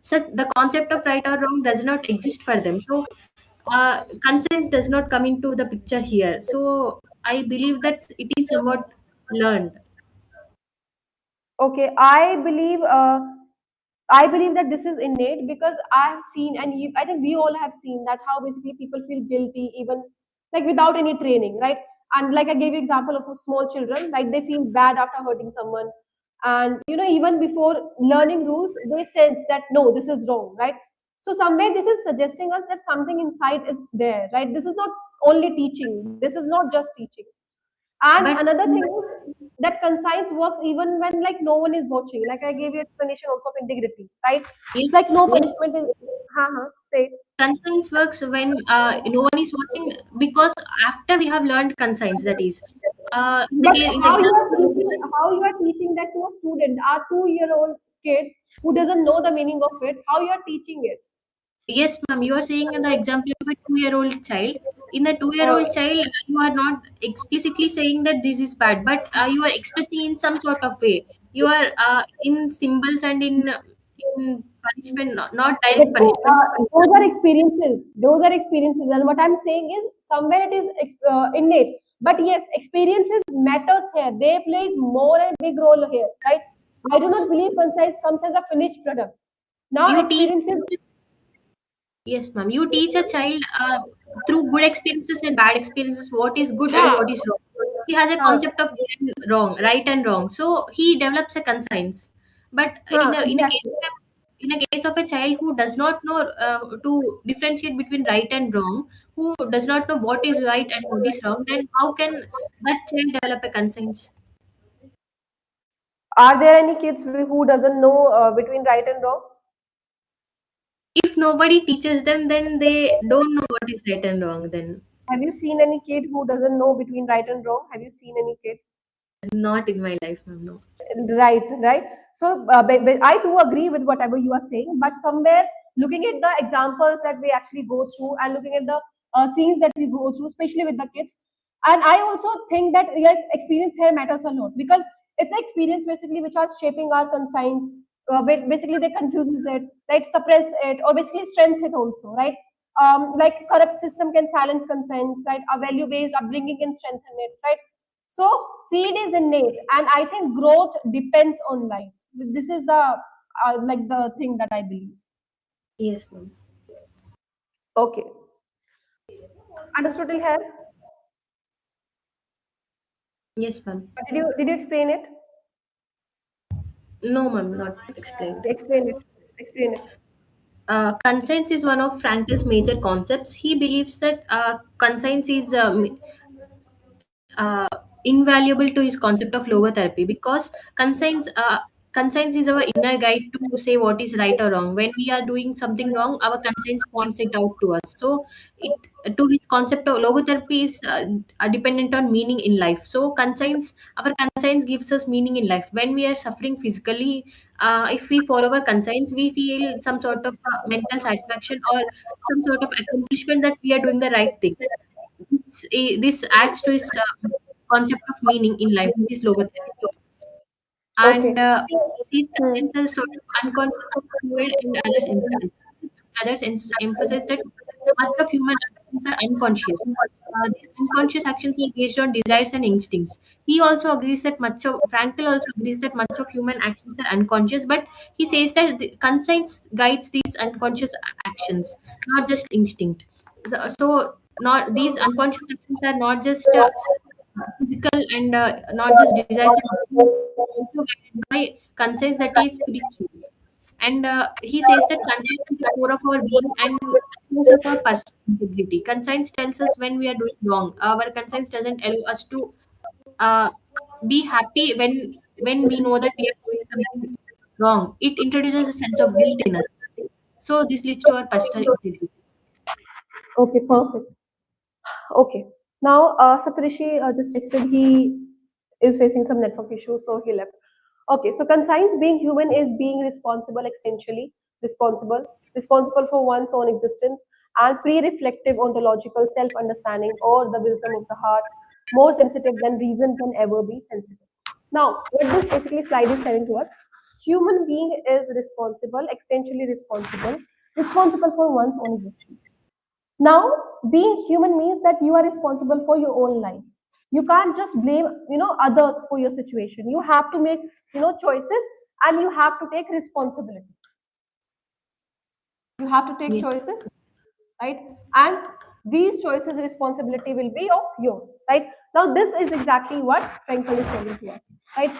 Speaker 3: So the concept of right or wrong does not exist for them. So conscience does not come into the picture here. So I believe that it is somewhat learned.
Speaker 1: Okay, I believe that this is innate, because I have seen, and I think we all have seen that how basically people feel guilty even like without any training, right? And like I gave you example of small children, like they feel bad after hurting someone, and even before learning rules, they sense that no, this is wrong, right? So somewhere this is suggesting us that something inside is there, right? This is not only teaching. This is not just teaching. And
Speaker 3: But
Speaker 1: another thing is that conscience works even when like no one is watching. Like I gave you explanation also of integrity, right? It's
Speaker 3: yes,
Speaker 1: like no
Speaker 3: yes,
Speaker 1: punishment is. Say.
Speaker 3: conscience works when no one is watching, because after we have learned conscience, that is
Speaker 1: But
Speaker 3: in the example.
Speaker 1: how you are teaching that to a student, a 2-year-old kid who doesn't know the meaning of it, how you are teaching it?
Speaker 3: Yes, ma'am, you are saying in the example of a 2-year-old child. In the
Speaker 1: Uh,
Speaker 3: 2-year-old child, you are not explicitly saying that this is bad, but you are expressing in some sort of way. You are in symbols and in punishment, not
Speaker 1: but,
Speaker 3: direct punishment.
Speaker 1: those are experiences. Those are experiences, and what I'm saying is somewhere it is innate. But yes, experiences matters here. They plays more and big role here, right? I do not believe conscience comes as a finished product. Now
Speaker 3: You teach.
Speaker 1: experiences.
Speaker 3: Yes, ma'am. You teach a child through good experiences and bad experiences what is good and
Speaker 1: Huh,
Speaker 3: what is wrong. He has a
Speaker 1: huh,
Speaker 3: concept of good and wrong, right and wrong. So he develops a conscience. But
Speaker 1: exactly.
Speaker 3: in a case of a child who does not know to differentiate between right and wrong, who does not know what is right and what is wrong, then how can that child develop a conscience?
Speaker 1: Are there any kids who doesn't know between right and wrong?
Speaker 3: If nobody teaches them, then they don't know what is right and wrong. Then
Speaker 1: Have you seen any kid who doesn't know between right and wrong? Have you seen any kid?
Speaker 3: not in my life, ma'am. No.
Speaker 1: Right, right. So I do agree with whatever you are saying, but somewhere looking at the examples that we actually go through and looking at the scenes that we go through, especially with the kids, and I also think that like experience here matters a lot, because it's the experience basically which are shaping our conscience. Basically, they confuse it, right? Suppress it, or basically strengthen it also, right? like corrupt system can silence conscience, right? A value based upbringing can strengthen it, right? So seed is innate, and I think growth depends on life. This is the like the thing that I believe.
Speaker 3: Yes, ma'am.
Speaker 1: Okay, understood till here?
Speaker 3: Yes, ma'am.
Speaker 1: Did you explain it?
Speaker 3: No, ma'am, not explained.
Speaker 1: Explain it. Explain it.
Speaker 3: Conscience is one of Frankel's major concepts. He believes that conscience is uh, invaluable to his concept of logotherapy, because conscience is our inner guide to say what is right or wrong. When we are doing something wrong, our conscience points it out to us. So it, to his concept of logotherapy is dependent on meaning in life. So conscience, our conscience gives us meaning in life. When we are suffering physically, if we follow our conscience, we feel some sort of mental satisfaction or some sort of accomplishment that we are doing the right thing. This adds to his concept of meaning in life, this logotherapy. And
Speaker 1: Okay.
Speaker 3: he sees
Speaker 1: Hmm.
Speaker 3: conscience as sort of unconscious fluid and others influence. Emphasize that much of human actions are unconscious. These unconscious actions are based on desires and instincts. He also agrees that much of Frankel also agrees that much of human actions are unconscious, but he says that the conscience guides these unconscious actions, not just instinct. So not these unconscious actions are not just physical and not just desires and instincts, but also guided by conscience that is spiritual. And he says that conscience is the core of our being and source of our personal integrity. Conscience tells us when we are doing wrong. Our conscience doesn't allow us to uh, be happy when we know that we are doing something wrong. It introduces a sense of guilt in us. So this leads to our personal integrity.
Speaker 1: Okay, perfect. Okay. Now, Saptarishi just texted he is facing some network issues, so he left. Okay, so conscience being human is being responsible, essentially responsible, responsible for one's own existence, and pre-reflective ontological self-understanding or the wisdom of the heart, more sensitive than reason can ever be sensitive. Now, what this basically slide is telling to us, human being is responsible, essentially responsible, responsible for one's own existence. Now, being human means that you are responsible for your own life. You can't just blame, others for your situation. You have to make, choices, and you have to take responsibility. You have to take
Speaker 3: Yes.
Speaker 1: choices, right? And these choices responsibility will be of yours, right? Now this is exactly what Frankel is telling to us, right?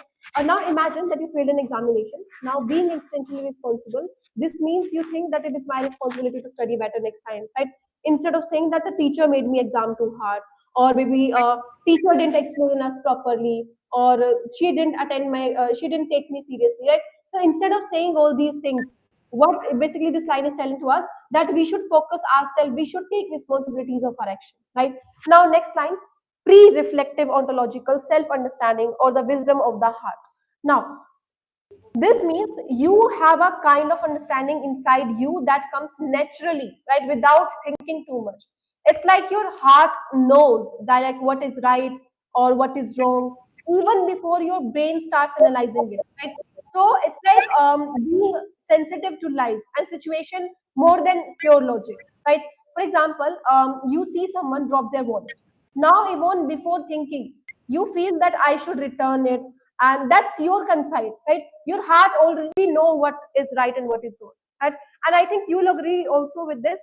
Speaker 1: Now imagine that you failed an examination. Now being essentially responsible, this means you think that it is my responsibility to study better next time, right? Instead of saying that the teacher made me exam too hard, or maybe teacher didn't explain us properly, or she didn't take me seriously, right? So instead of saying all these things, what basically this line is telling to us, that we should focus ourselves, we should take responsibilities of our action, right? Now next line, pre-reflective ontological self-understanding or the wisdom of the heart. Now this means you have a kind of understanding inside you that comes naturally, right, without thinking too much. It's like your heart knows that like what is right or what is wrong even before your brain starts analyzing it, right? So it's like being sensitive to life and situation more than pure logic, right? For example, you see someone drop their wallet. Now even before thinking, you feel that I should return it, and that's your consent, right? Your heart already know what is right and what is wrong, right? And I think you'll agree also with this.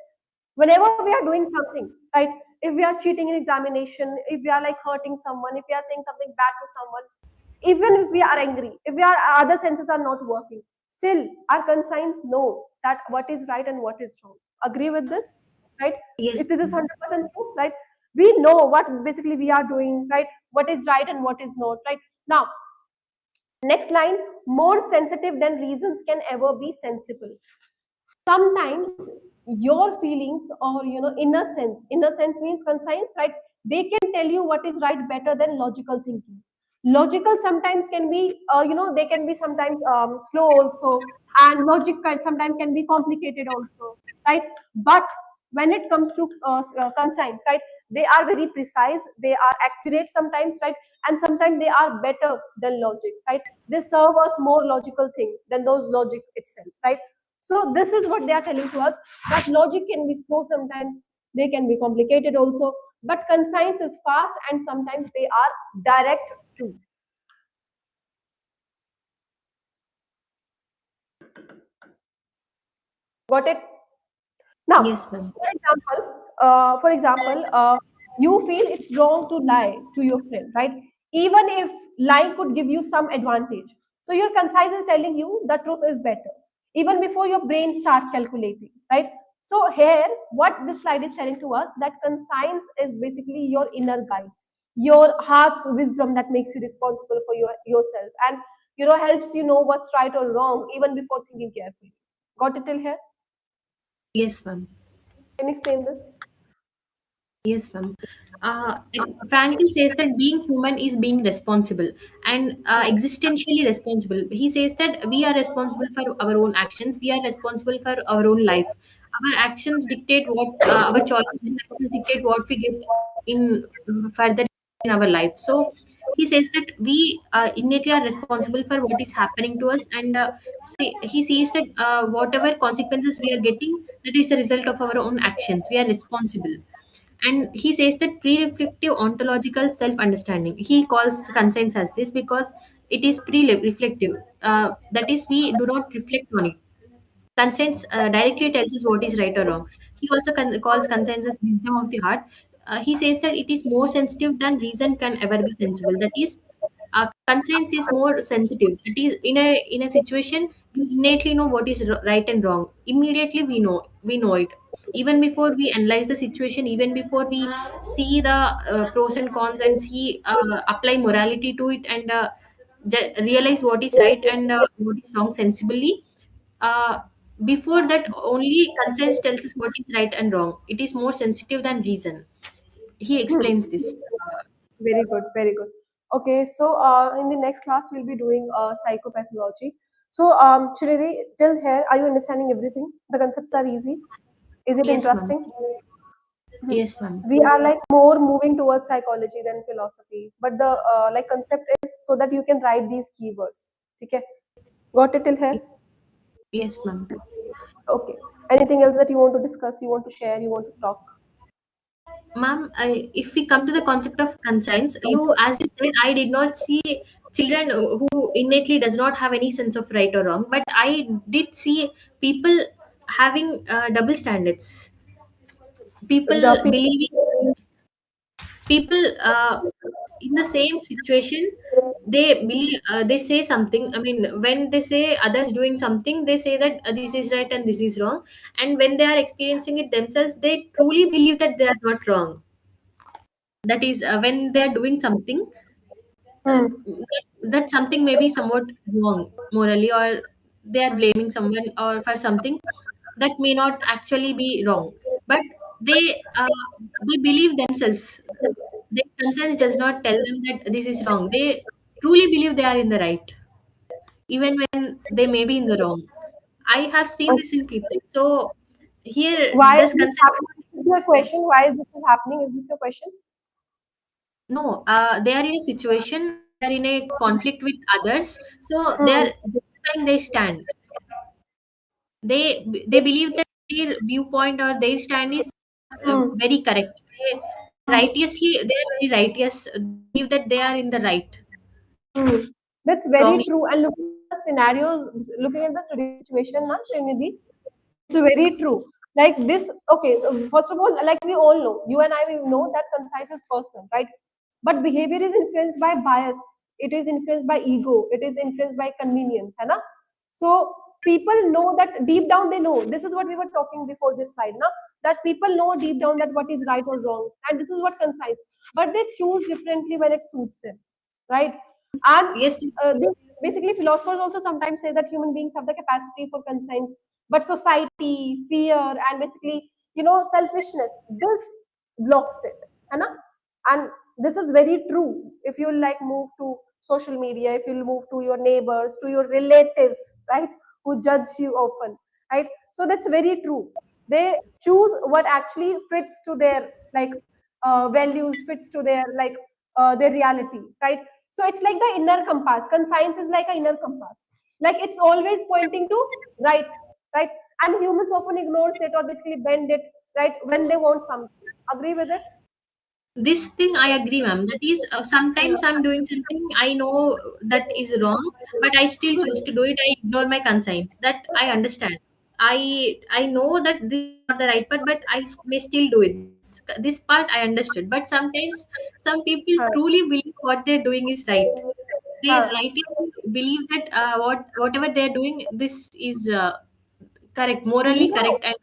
Speaker 1: Whenever we are doing something, right, if we are cheating in examination, if we are like hurting someone, if we are saying something bad to someone, even if we are angry, if we are other senses are not working, still our conscience know that what is right and what is wrong. Agree with this, right?
Speaker 3: Yes.
Speaker 1: Is this 100% true, right? We know what basically we are doing, right? What is right and what is not, right? Now next line, more sensitive than reasons can ever be sensible. Sometimes your feelings or inner sense means conscience, right? They can tell you what is right better than logical thinking. Logical sometimes can be they can be sometimes slow also, and logic sometimes can be complicated also, right? But when it comes to conscience, right, they are very precise, they are accurate sometimes, right? And sometimes they are better than logic, right? They serve us more logical thing than those logic itself, right? So this is what they are telling to us, that logic can be slow sometimes, they can be complicated also, but conscience is fast and sometimes they are direct too. Got it? Now,
Speaker 3: Yes, ma'am.
Speaker 1: for example, you feel it's wrong to lie to your friend, right? Even if lying could give you some advantage. So your conscience is telling you the truth is better, even before your brain starts calculating, right? So here, what this slide is telling to us, that conscience is basically your inner guide, your heart's wisdom that makes you responsible for yourself, and helps you know what's right or wrong even before thinking carefully. Got it till here?
Speaker 3: Yes, ma'am.
Speaker 1: Can you explain this?
Speaker 3: Yes, ma'am. Frankl says that being human is being responsible and existentially responsible. He says that we are responsible for our own actions. We are responsible for our own life. Our actions dictate what our choices and actions dictate what we get in further in our life. So he says that we innately are responsible for what is happening to us, and he says that whatever consequences we are getting, that is the result of our own actions. We are responsible. And he says that pre-reflective ontological self-understanding, he calls conscience as this because it is pre-reflective, that is, we do not reflect on it. Conscience directly tells us what is right or wrong. He also calls conscience as wisdom of the heart. He says that it is more sensitive than reason can ever be sensible. That is, conscience is more sensitive. It is in a situation we innately know what is right and wrong. Immediately we know it. Even before we analyze the situation, even before we see the pros and cons and see apply morality to it, and realize what is right and what is wrong sensibly, uh, before that only conscience tells us what is right and wrong. It is more sensitive than reason. He explains
Speaker 1: Hmm.
Speaker 3: this.
Speaker 1: Very good, very good. Okay, so in the next class we'll be doing psychopathology. So Shridi, till here, are you understanding everything? The concepts are easy. Is it
Speaker 3: Yes, ma'am.
Speaker 1: interesting? Mhm.
Speaker 3: Yes, ma'am.
Speaker 1: We are like more moving towards psychology than philosophy, but the like concept is so that you can write these keywords. Okay, got it till here?
Speaker 3: Yes, ma'am.
Speaker 1: Okay. Anything else that you want to discuss? You want to share? You want to talk?
Speaker 3: Ma'am, if we come to the concept of conscience, as you said, I did not see children who innately does not have any sense of right or wrong, but I did see people having double standards. People
Speaker 1: The
Speaker 3: believing, people in the same situation, they believe, they say something. I mean, when they say others doing something, they say that this is right and this is wrong. And when they are experiencing it themselves, they truly believe that they are not wrong. That is, when they are doing something, that something may be somewhat wrong morally, or they are blaming someone or for something that may not actually be wrong, but they they believe themselves. Their conscience does not tell them that this is wrong. They truly believe they are in the right, even when they may be in the wrong. I have seen
Speaker 1: Okay.
Speaker 3: this in people. So here,
Speaker 1: Why is
Speaker 3: this
Speaker 1: this
Speaker 3: conscience.
Speaker 1: happening? Is your question? Why is this happening? Is this your question?
Speaker 3: No, they are in a situation, they are in a conflict with others, so they
Speaker 1: Hmm.
Speaker 3: are justifying their stand. They believe that their viewpoint or their stand is
Speaker 1: Hmm.
Speaker 3: very correct. They are very righteous. They believe that they are in the right.
Speaker 1: Hmm. That's very
Speaker 3: Wrong.
Speaker 1: true. And looking at the scenarios, looking at the today's situation, na, Srinidhi, it's very true. Like this, okay, so first of all, like we all know, you and I, we know that concise is personal, right? But behavior is influenced by bias, it is influenced by ego, it is influenced by convenience, है ना? So people know that deep down they know. This is what we were talking before this slide, na? That people know deep down that what is right or wrong, and this is what concise. But they choose differently when it suits them, right? And
Speaker 3: Yes,
Speaker 1: this, basically, philosophers also sometimes say that human beings have the capacity for conscience, but society, fear, and basically, selfishness, this blocks it, है ना? And this is very true. If you like move to social media, if you move to your neighbors, to your relatives, right, who judge you often, right? So that's very true. They choose what actually fits to their like values, fits to their reality, right? So it's like the inner compass. Conscience is like an inner compass. Like it's always pointing to right. right? And humans often ignores it or basically bend it, right, when they want something. Agree with it?
Speaker 3: This thing I agree, ma'am. That is, sometimes I'm doing something I know that is wrong, but I still choose to do it. I ignore my conscience. That I understand. I know that this is not the right part, but may still do it. This part I understood. But sometimes some people
Speaker 1: Huh.
Speaker 3: truly believe what they're doing is right. They
Speaker 1: Huh.
Speaker 3: rightly believe that whatever they're doing, this is correct,
Speaker 1: You
Speaker 3: morally
Speaker 1: know,
Speaker 3: correct, and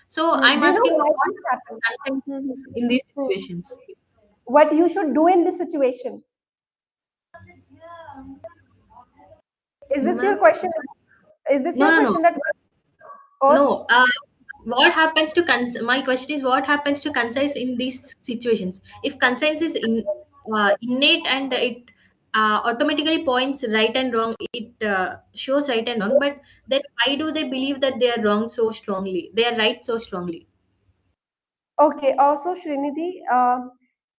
Speaker 3: so I'm
Speaker 1: do you know
Speaker 3: asking
Speaker 1: why
Speaker 3: what
Speaker 1: this happened?
Speaker 3: consent
Speaker 1: Hmm.
Speaker 3: in these
Speaker 1: Hmm.
Speaker 3: situations.
Speaker 1: What you should do in this situation? Is this your
Speaker 3: Ma'am?
Speaker 1: question? Is this
Speaker 3: No,
Speaker 1: your
Speaker 3: no, no,
Speaker 1: question that, or
Speaker 3: no. What happens to my question is, what happens to conscience in these situations? If conscience is innate and it automatically points right and wrong, it shows right and wrong. But then why do they believe that they are wrong so strongly? They are right so strongly.
Speaker 1: okay? Also, Srinidhi,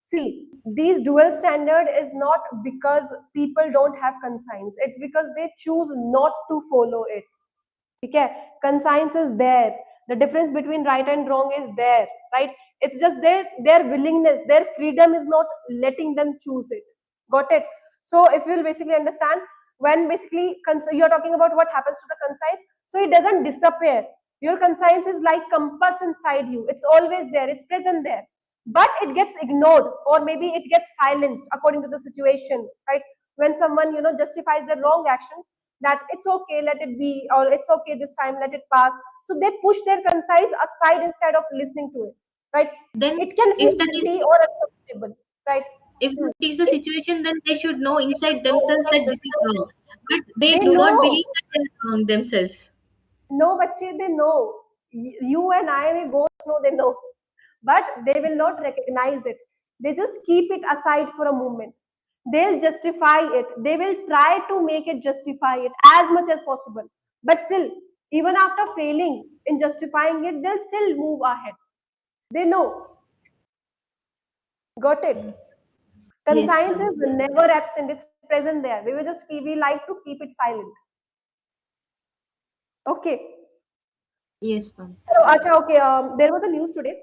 Speaker 1: see, these dual standard is not because people don't have conscience. It's because they choose not to follow it. Okay, conscience is there. The difference between right and wrong is there, right? It's just their willingness, their freedom is not letting them choose it. Got it? So if you'll basically understand, when basically you're talking about what happens to the conscience, so it doesn't disappear. Your conscience is like compass inside you. It's always there. It's present there, but it gets ignored or maybe it gets silenced according to the situation, right? When someone justifies their wrong actions, that it's okay, let it be, or it's okay this time, let it pass. So they push their conscience aside instead of listening to it, right?
Speaker 3: Then,
Speaker 1: It can feel
Speaker 3: if that is
Speaker 1: guilty or uncomfortable, right?
Speaker 3: if
Speaker 1: Hmm.
Speaker 3: that is the situation, then they should know inside themselves that this is wrong. But they
Speaker 1: They
Speaker 3: do not
Speaker 1: know.
Speaker 3: believe that they are wrong themselves.
Speaker 1: No, bache, they know. You and I, we both know they know, but they will not recognize it. They just keep it aside for a moment. They'll justify it. They will try to make it justify it as much as possible. But still, even after failing in justifying it, they'll still move ahead. They know. Got it?
Speaker 3: Yes,
Speaker 1: Conscience
Speaker 3: ma'am.
Speaker 1: is never absent. It's present there. We like to keep it silent. Okay.
Speaker 3: Yes, ma'am.
Speaker 1: So, acha, okay. There was a news today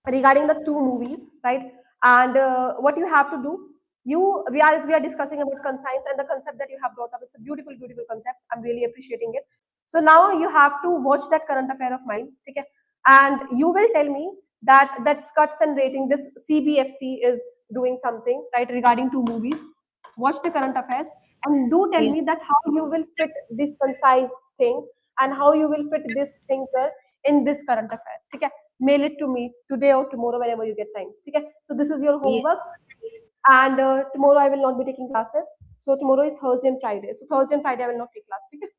Speaker 1: regarding the two movies, right? And what you have to do, we are discussing about conscience, and the concept that you have brought up, it's a beautiful, beautiful concept. I'm really appreciating it. So now you have to watch that current affair of mine, okay? And you will tell me that cuts and rating, this CBFC is doing something right regarding two movies. Watch the current affairs and do tell
Speaker 3: Yes,
Speaker 1: me that how you will fit this concise thing and how you will fit this thinker in this current affair. Okay? Mail it to me today or tomorrow whenever you get time. Okay? So this is your
Speaker 3: yes,
Speaker 1: homework. And tomorrow I will not be taking classes. So tomorrow is Thursday and Friday. So Thursday and Friday I will not take class. Okay?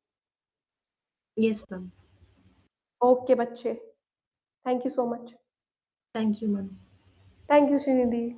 Speaker 3: yes, ma'am.
Speaker 1: Okay, bache. Thank you so much.
Speaker 3: Thank you, ma'am.
Speaker 1: Thank you, Srinidhi.